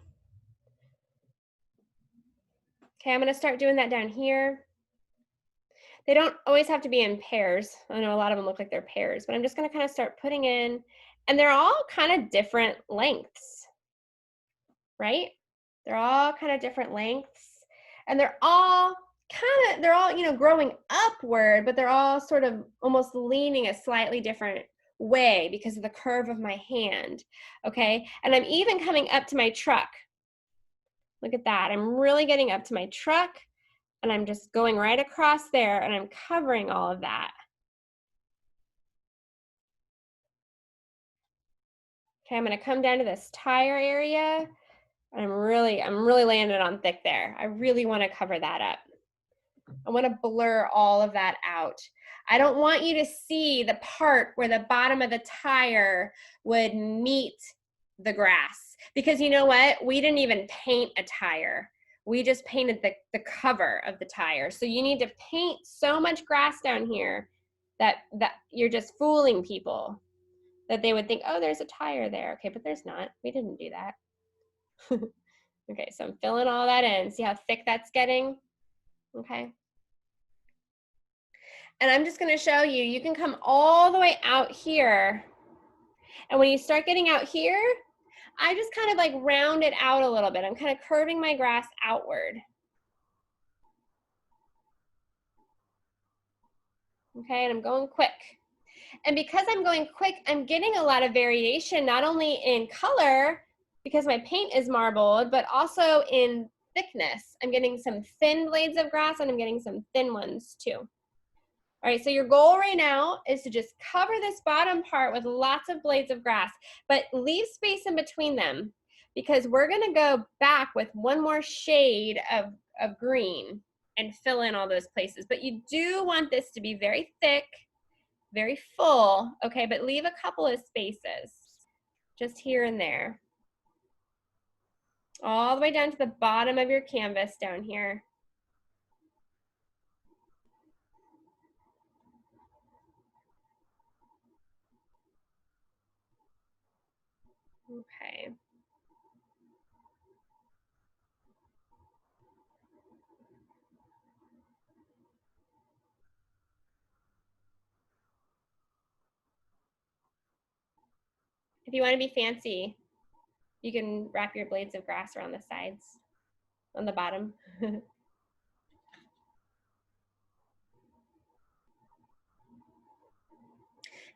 Okay, I'm gonna start doing that down here. They don't always have to be in pairs. I know a lot of them look like they're pairs, but I'm just gonna kind of start putting in, and they're all kind of different lengths, right? They're all kind of different lengths, and they're all, you know, growing upward, but they're all sort of almost leaning a slightly different way because of the curve of my hand, okay? And I'm even coming up to my truck. Look at that, I'm really getting up to my truck, and I'm just going right across there, and I'm covering all of that. Okay, I'm gonna come down to this tire area, and I'm really laying it on thick there. I really wanna cover that up. I want to blur all of that out. I don't want you to see the part where the bottom of the tire would meet the grass, because you know what? We didn't even paint a tire. We just painted the cover of the tire. So you need to paint so much grass down here that you're just fooling people, that they would think, oh, there's a tire there. Okay, but there's not. We didn't do that. Okay, so I'm filling all that in. See how thick that's getting? Okay. And I'm just gonna show you, you can come all the way out here. And when you start getting out here, I just kind of like round it out a little bit. I'm kind of curving my grass outward. Okay, and I'm going quick. And because I'm going quick, I'm getting a lot of variation, not only in color, because my paint is marbled, but also in thickness. I'm getting some thin blades of grass and I'm getting some thin ones too. All right, so your goal right now is to just cover this bottom part with lots of blades of grass, but leave space in between them because we're gonna go back with one more shade of green and fill in all those places. But you do want this to be very thick, very full, okay, but leave a couple of spaces just here and there. All the way down to the bottom of your canvas down here. Okay. If you want to be fancy, you can wrap your blades of grass around the sides, on the bottom.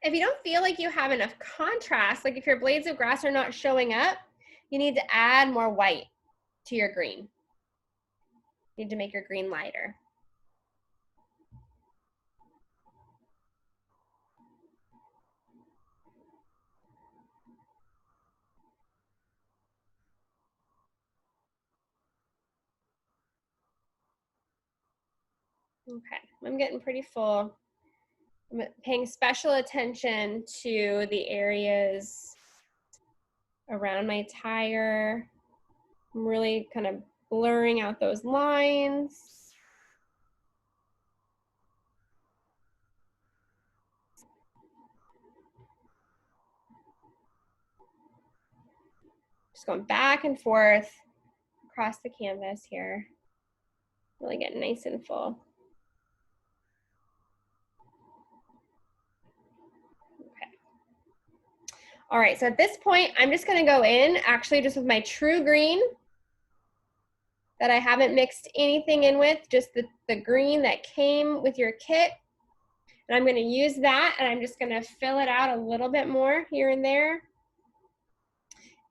If you don't feel like you have enough contrast, like if your blades of grass are not showing up, you need to add more white to your green. You need to make your green lighter. Okay, I'm getting pretty full. I'm paying special attention to the areas around my tire. I'm really kind of blurring out those lines. Just going back and forth across the canvas here. Really getting nice and full. Okay. All right, so at this point, I'm just gonna go in actually just with my true green that I haven't mixed anything in with, just the green that came with your kit. And I'm gonna use that and I'm just gonna fill it out a little bit more here and there.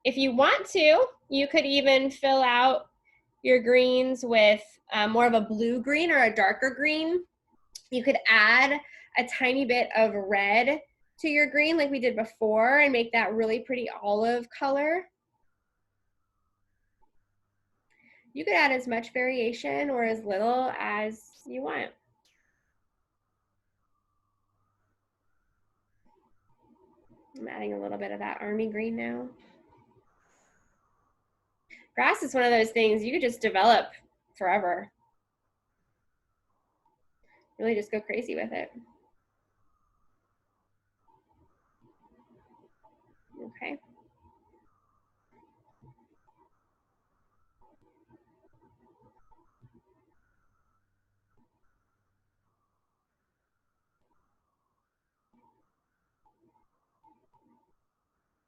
If you want to, you could even fill out your greens with more of a blue green or a darker green. You could add a tiny bit of red to your green like we did before and make that really pretty olive color. You could add as much variation or as little as you want. I'm adding a little bit of that army green now. Grass is one of those things you could just develop forever. Really just go crazy with it. Okay.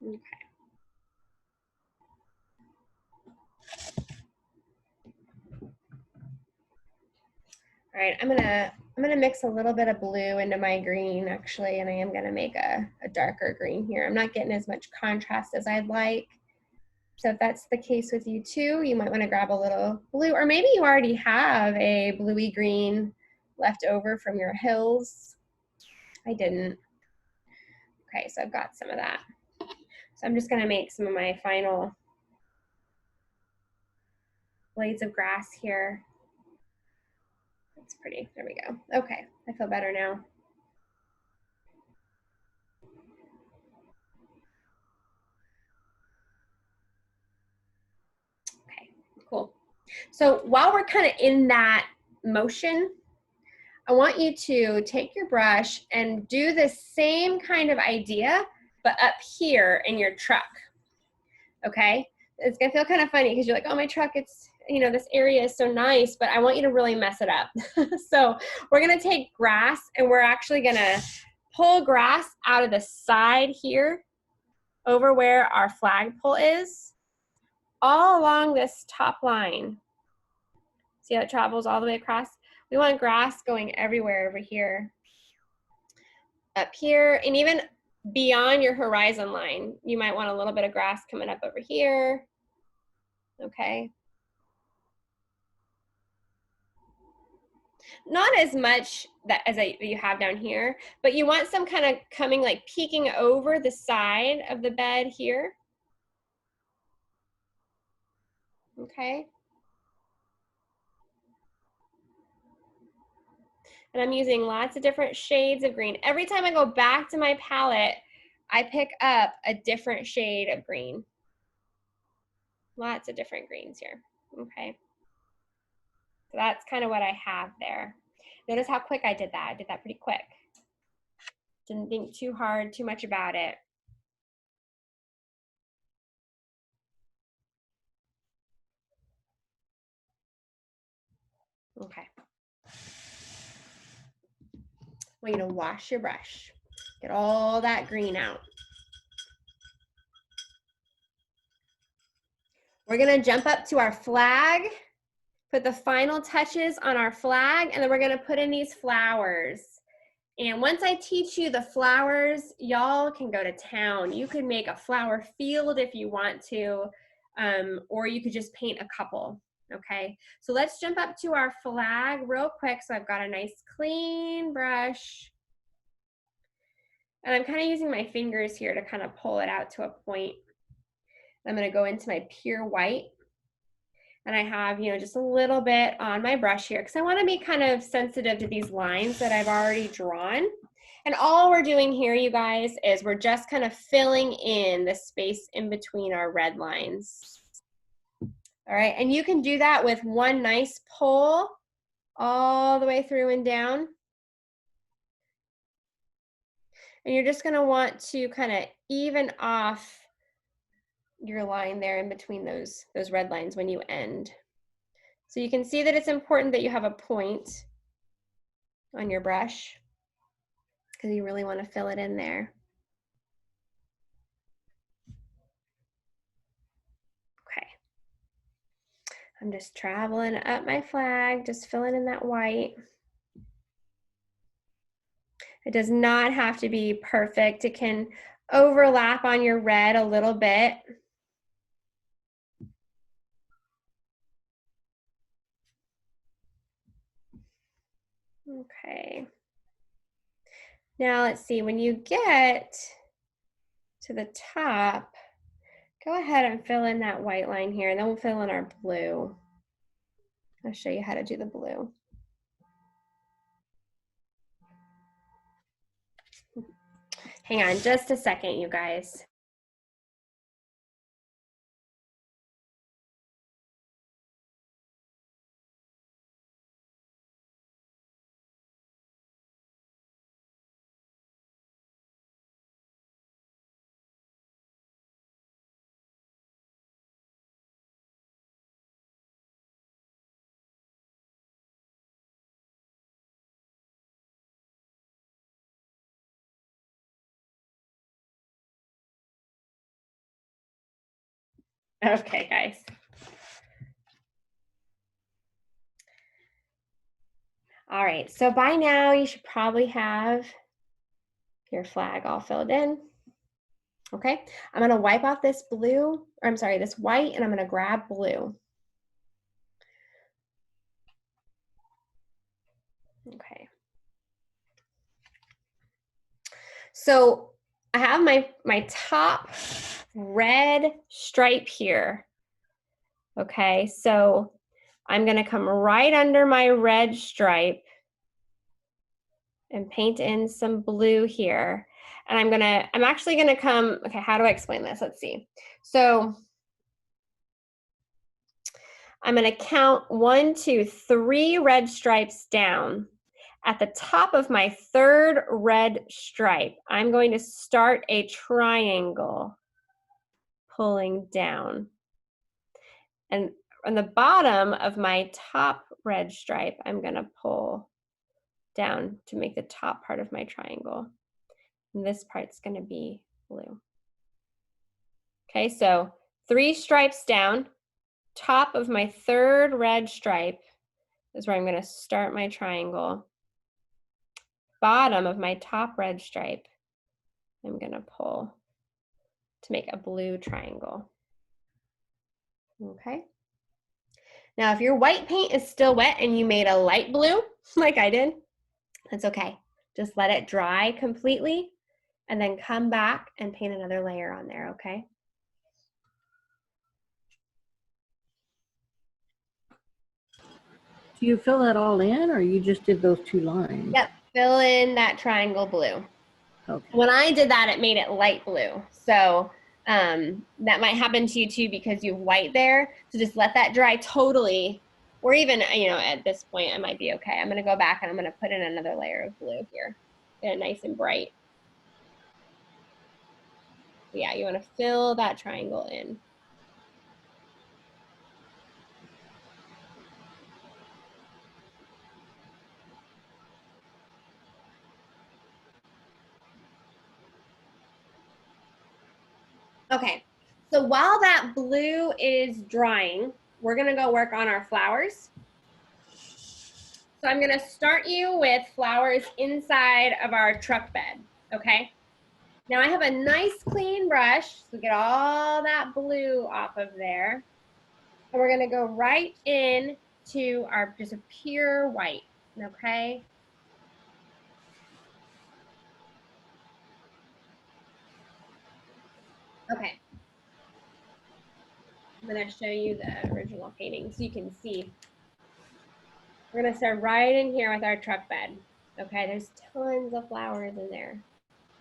Okay. All right, I'm gonna mix a little bit of blue into my green actually, and I am gonna make a darker green here. I'm not getting as much contrast as I'd like. So if that's the case with you too, you might want to grab a little blue, or maybe you already have a bluey green left over from your hills. I didn't. Okay, so I've got some of that. So I'm just gonna make some of my final blades of grass here. That's pretty, there we go. Okay, I feel better now. Okay, cool. So while we're kind of in that motion, I want you to take your brush and do the same kind of idea, but up here in your truck, okay? it's gonna feel kind of funny because you're like, oh, my truck, it's, you know, this area is so nice, but I want you to really mess it up. So we're gonna take grass and we're actually gonna pull grass out of the side here over where our flagpole is, all along this top line. See how it travels all the way across? We want grass going everywhere over here, up here, and even beyond your horizon line. You might want a little bit of grass coming up over here. Okay. Not as much as you have down here, but you want some kind of coming, like peeking over the side of the bed here. Okay. And I'm using lots of different shades of green. Every time I go back to my palette, I pick up a different shade of green. Lots of different greens here. Okay. So that's kind of what I have there. Notice how quick I did that. I did that pretty quick. Didn't think too hard, too much about it. Okay. I want you to wash your brush. Get all that green out. We're gonna jump up to our flag, put the final touches on our flag, and then we're gonna put in these flowers. And once I teach you the flowers, y'all can go to town. You could make a flower field if you want to, or you could just paint a couple, okay? So let's jump up to our flag real quick. So I've got a nice clean brush. And I'm kind of using my fingers here to kind of pull it out to a point. I'm gonna go into my pure white. And I have, you know, just a little bit on my brush here because I want to be kind of sensitive to these lines that I've already drawn. And all we're doing here, you guys, is we're just kind of filling in the space in between our red lines. All right, and you can do that with one nice pull all the way through and down. And you're just going to want to kind of even off your line there in between those red lines when you end. So you can see that it's important that you have a point on your brush because you really want to fill it in there. Okay. I'm just traveling up my flag, just filling in that white. It does not have to be perfect. It can overlap on your red a little bit. Okay. Now let's see, when you get to the top, go ahead and fill in that white line here, and then we'll fill in our blue. I'll show you how to do the blue. Hang on just a second, you guys. Okay, guys. All right, so by now you should probably have your flag all filled in. Okay, I'm gonna wipe off this blue, or I'm sorry, this white, and I'm gonna grab blue. Okay. So I have my top red stripe here. Okay, so I'm gonna come right under my red stripe and paint in some blue here. And I'm actually gonna come, okay, how do I explain this? Let's see. So I'm gonna count 1, 2, 3 red stripes down. At the top of my third red stripe, I'm going to start a triangle pulling down. And on the bottom of my top red stripe, I'm gonna pull down to make the top part of my triangle. And this part's gonna be blue. Okay, so 3 stripes down, top of my 3rd red stripe is where I'm gonna start my triangle. Bottom of my top red stripe, I'm gonna pull to make a blue triangle. Okay. Now, if your white paint is still wet and you made a light blue, like I did, that's okay. Just let it dry completely and then come back and paint another layer on there, okay? Do you fill that all in, or you just did those 2 lines? Yep, fill in that triangle blue. Okay. When I did that, it made it light blue. So that might happen to you too because you have white there. So just let that dry totally, or even, you know, at this point, it might be okay. I'm gonna go back and I'm gonna put in another layer of blue here. Get it nice and bright. Yeah, you wanna fill that triangle in. Okay, so while that blue is drying, we're gonna go work on our flowers. So I'm gonna start you with flowers inside of our truck bed, okay? Now I have a nice clean brush, so get all that blue off of there. And we're gonna go right in to our just a pure white, okay? Okay. I'm gonna show you the original painting so you can see. We're gonna start right in here with our truck bed. Okay, there's tons of flowers in there.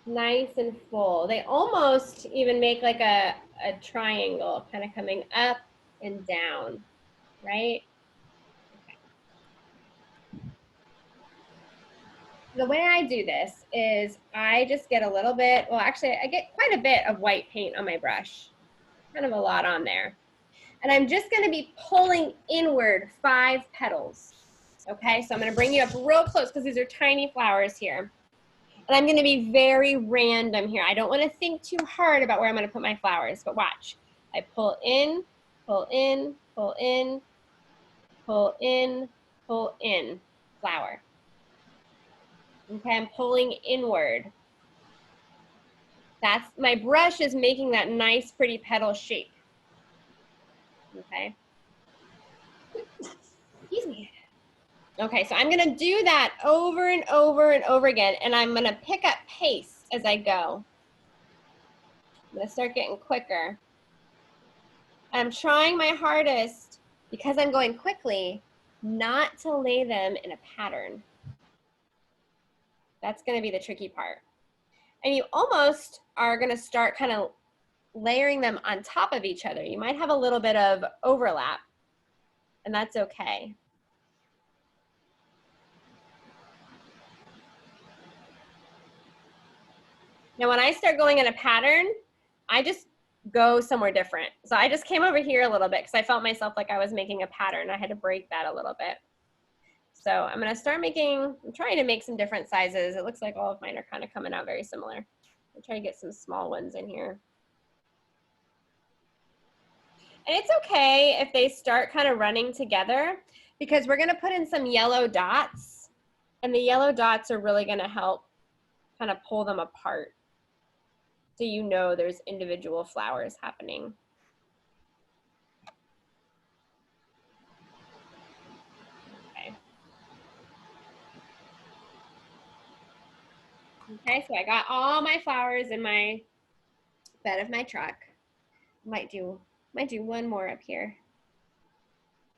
Nice and full. They almost even make like a triangle kind of coming up and down, right? Okay. The way I do this is I just get a little bit, well actually I get quite a bit of white paint on my brush, kind of a lot on there. And I'm just gonna be pulling inward 5 petals. Okay, so I'm gonna bring you up real close because these are tiny flowers here. And I'm gonna be very random here. I don't wanna think too hard about where I'm gonna put my flowers, but watch. I pull in, pull in, pull in, pull in, pull in, flower. Okay, I'm pulling inward. That's, my brush is making that nice pretty petal shape. Okay. Excuse me. Okay, so I'm gonna do that over and over and over again, and I'm gonna pick up pace as I go. I'm gonna start getting quicker. I'm trying my hardest, because I'm going quickly, not to lay them in a pattern. That's gonna be the tricky part. And you almost are gonna start kind of layering them on top of each other. You might have a little bit of overlap, and that's okay. Now, when I start going in a pattern, I just go somewhere different. So I just came over here a little bit because I felt myself like I was making a pattern. I had to break that a little bit. So I'm gonna start making, I'm trying to make some different sizes. It looks like all of mine are kind of coming out very similar. I'll try to get some small ones in here. And it's okay if they start kind of running together because we're gonna put in some yellow dots, and the yellow dots are really gonna help kind of pull them apart. So you know there's individual flowers happening. Okay. Okay, so I got all my flowers in my bed of my truck. Might do one more up here.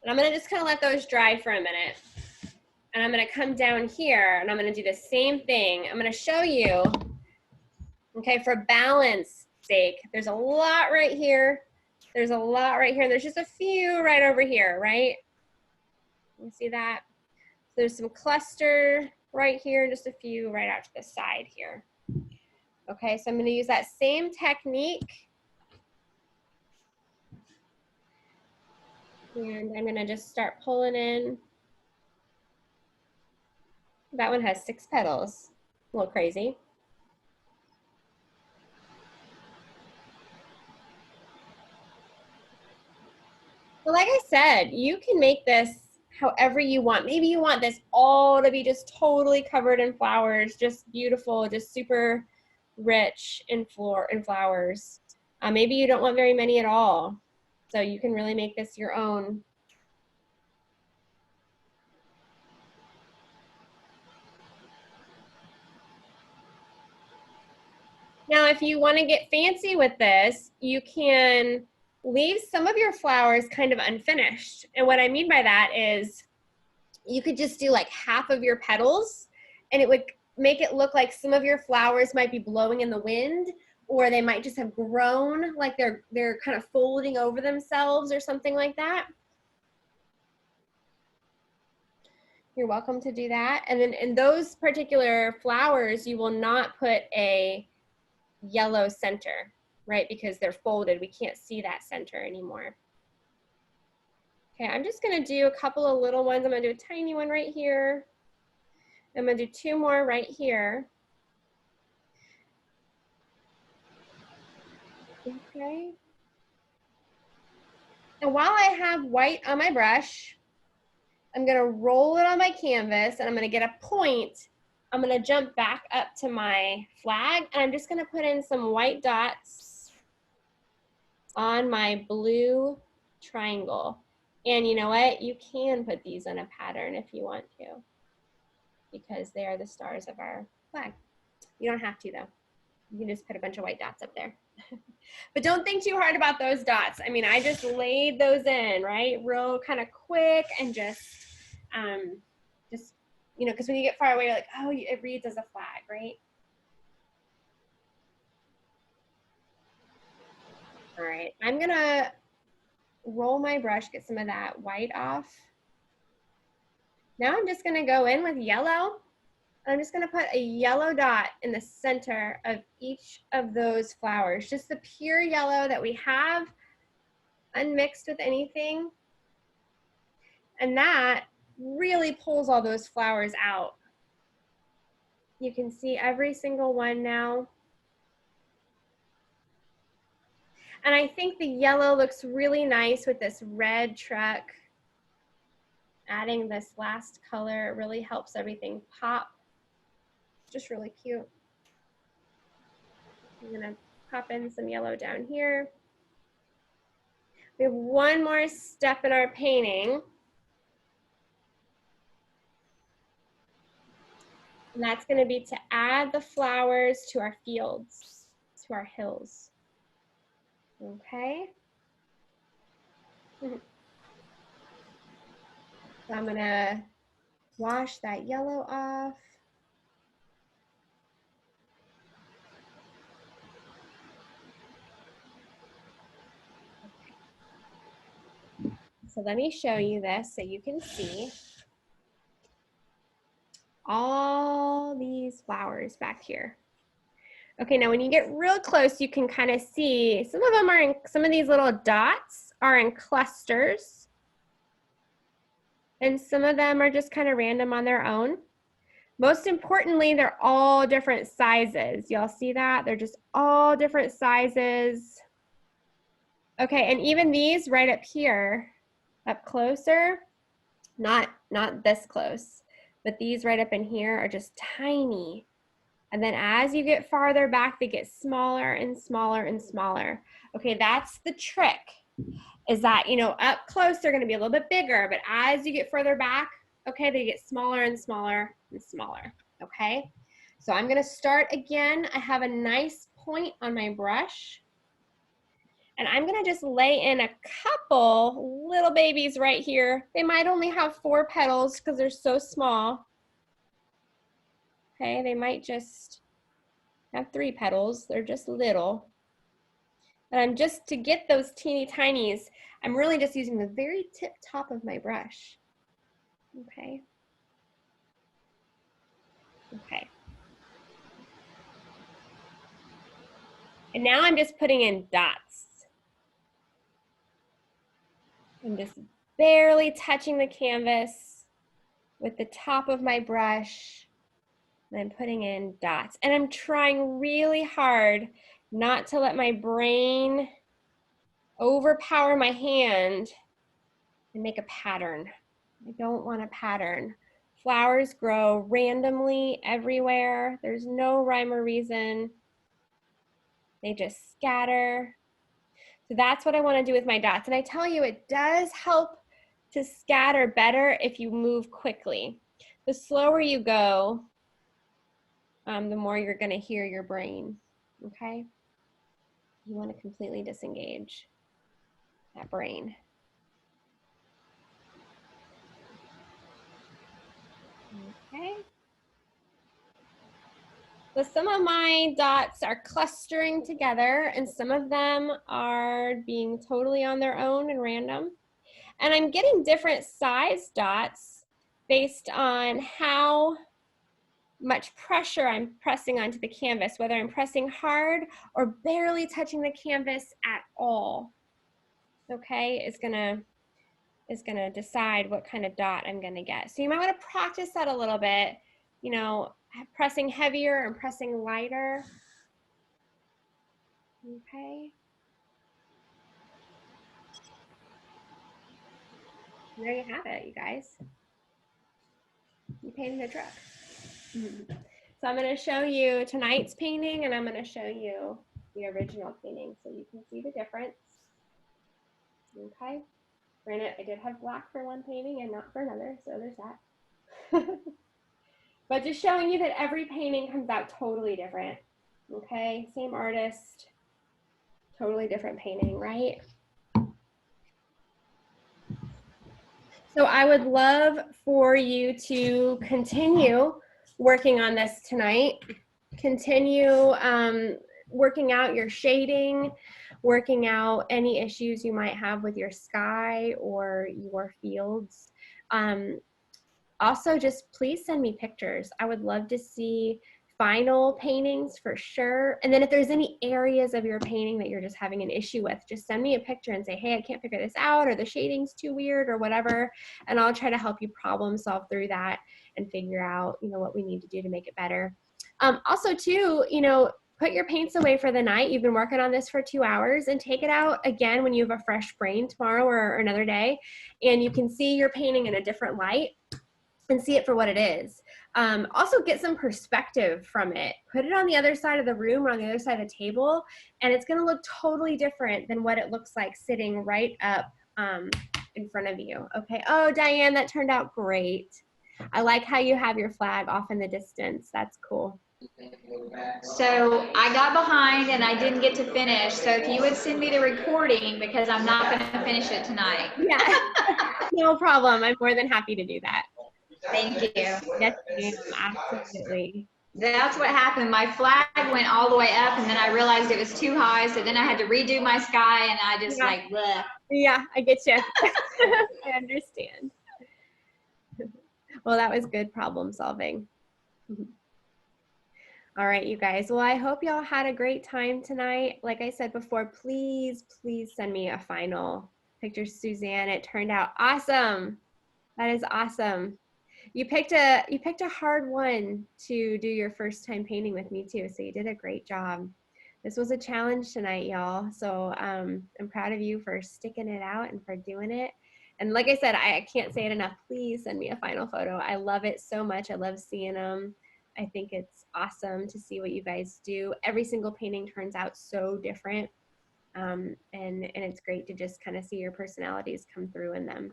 And I'm gonna just kind of let those dry for a minute. And I'm gonna come down here and I'm gonna do the same thing. I'm gonna show you, okay, for balance sake, there's a lot right here. There's a lot right here. There's just a few right over here, right? You see that? So there's some cluster right here, just a few right out to the side here. Okay, so I'm gonna use that same technique. And I'm gonna just start pulling in. That one has 6 petals. A little crazy. Well, like I said, you can make this however you want. Maybe you want this all to be just totally covered in flowers, just beautiful, just super rich in flowers. Maybe you don't want very many at all. So you can really make this your own. Now, if you want to get fancy with this, you can leave some of your flowers kind of unfinished. And what I mean by that is you could just do like half of your petals, and it would make it look like some of your flowers might be blowing in the wind, or they might just have grown like they're kind of folding over themselves or something like that. You're welcome to do that. And then in those particular flowers, you will not put a yellow center, right? Because they're folded. We can't see that center anymore. Okay, I'm just gonna do a couple of little ones. I'm gonna do a tiny one right here. I'm gonna do 2 more right here. Okay. And while I have white on my brush, I'm gonna roll it on my canvas and I'm gonna get a point. I'm gonna jump back up to my flag and I'm just gonna put in some white dots on my blue triangle. And you know what? You can put these in a pattern if you want to, because they are the stars of our flag. You don't have to though. You can just put a bunch of white dots up there. But don't think too hard about those dots. I mean, I just laid those in, right? Real kind of quick and just, you know, because when you get far away, you're like, oh, it reads as a flag, right? All right, I'm gonna roll my brush, get some of that white off. Now I'm just gonna go in with yellow. I'm just gonna put a yellow dot in the center of each of those flowers, just the pure yellow that we have, unmixed with anything. And that really pulls all those flowers out. You can see every single one now. And I think the yellow looks really nice with this red truck. Adding this last color really helps everything pop. Just really cute. I'm gonna pop in some yellow down here. We have one more step in our painting. And that's gonna be to add the flowers to our fields, to our hills. Okay. So I'm gonna wash that yellow off. So let me show you this so you can see all these flowers back here. Okay, now when you get real close, you can kind of see some of them are in, some of these little dots are in clusters. And some of them are just kind of random on their own. Most importantly, they're all different sizes. Y'all see that? They're just all different sizes. Okay, and even these right up here, up closer, not this close, but these right up in here are just tiny. And then as you get farther back, they get smaller and smaller and smaller. Okay, that's the trick, is that, you know, up close, they're gonna be a little bit bigger, but as you get further back, okay, they get smaller and smaller and smaller, okay? So I'm gonna start again. I have a nice point on my brush. And I'm gonna just lay in a couple little babies right here. They might only have 4 petals because they're so small. Okay, they might just have 3 petals. They're just little. And I'm just, to get those teeny tinies, I'm really just using the very tip top of my brush. Okay. Okay. And now I'm just putting in dots. I'm just barely touching the canvas with the top of my brush. And I'm putting in dots. And I'm trying really hard not to let my brain overpower my hand and make a pattern. I don't want a pattern. Flowers grow randomly everywhere. There's no rhyme or reason. They just scatter. So that's what I want to do with my dots. And I tell you, it does help to scatter better if you move quickly. The slower you go, the more you're going to hear your brain, okay? You want to completely disengage that brain. Okay. So some of my dots are clustering together and some of them are being totally on their own and random. And I'm getting different size dots based on how much pressure I'm pressing onto the canvas, whether I'm pressing hard or barely touching the canvas at all. Okay, is gonna decide what kind of dot I'm gonna get. So you might want to practice that a little bit, you know, pressing heavier and pressing lighter. Okay. There you have it, you guys. You painted a truck. So I'm going to show you tonight's painting and I'm going to show you the original painting so you can see the difference. Okay. Granted, I did have black for one painting and not for another, so there's that. But just showing you that every painting comes out totally different. Okay, same artist, totally different painting, right? So I would love for you to continue working on this tonight. Continue working out your shading, working out any issues you might have with your sky or your fields. Also, just please send me pictures. I would love to see final paintings for sure. And then if there's any areas of your painting that you're just having an issue with, just send me a picture and say, hey, I can't figure this out, or the shading's too weird or whatever. And I'll try to help you problem solve through that and figure out, you know, what we need to do to make it better. Also too, you know, put your paints away for the night. You've been working on this for 2 hours, and take it out again when you have a fresh brain tomorrow or another day, and you can see your painting in a different light and see it for what it is. Also get some perspective from it. Put it on the other side of the room or on the other side of the table, and it's gonna look totally different than what it looks like sitting right up in front of you, okay? Oh, Diane, that turned out great. I like how you have your flag off in the distance. That's cool. So I got behind and I didn't get to finish. So if you would send me the recording, because I'm not going to finish it tonight. Yeah, no problem. I'm more than happy to do that. Thank you. Yes, ma'am, absolutely. That's what happened. My flag went all the way up and then I realized it was too high. So then I had to redo my sky and I just like, bleh. Yeah, I get you. I understand. Well, that was good problem solving. All right, you guys. Well, I hope y'all had a great time tonight. Like I said before, please, please send me a final picture, Suzanne. It turned out awesome. That is awesome. You picked a hard one to do your first time painting with me too, so you did a great job. This was a challenge tonight, y'all. So I'm proud of you for sticking it out and for doing it. And like I said, I can't say it enough. Please send me a final photo. I love it so much. I love seeing them. I think it's awesome to see what you guys do. Every single painting turns out so different. And it's great to just kind of see your personalities come through in them.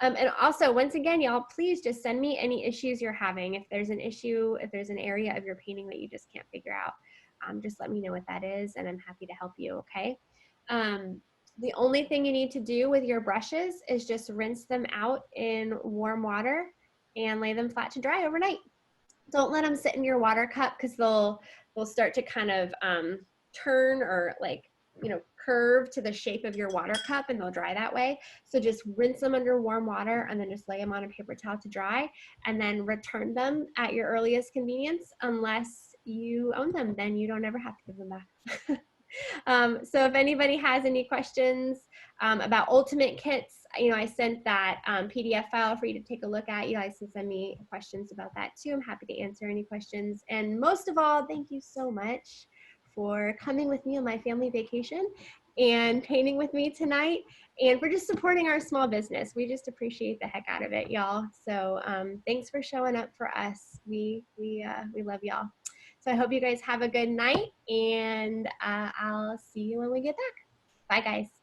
And also, once again, y'all, please just send me any issues you're having. If there's an issue, if there's an area of your painting that you just can't figure out, just let me know what that is, and I'm happy to help you, okay? The only thing you need to do with your brushes is just rinse them out in warm water and lay them flat to dry overnight. Don't let them sit in your water cup, because they'll start to kind of turn or like, you know, curve to the shape of your water cup, and they'll dry that way. So just rinse them under warm water and then just lay them on a paper towel to dry, and then return them at your earliest convenience. Unless you own them, then you don't ever have to give them back. So if anybody has any questions, about Ultimate Kits. I sent that PDF file for you to take a look at. You guys can send me questions about that too. I'm happy to answer any questions. And most of all, thank you so much for coming with me on my family vacation and painting with me tonight, and for just supporting our small business. We just appreciate the heck out of it, y'all. So thanks for showing up for us. We love y'all. So I hope you guys have a good night, and I'll see you when we get back. Bye, guys.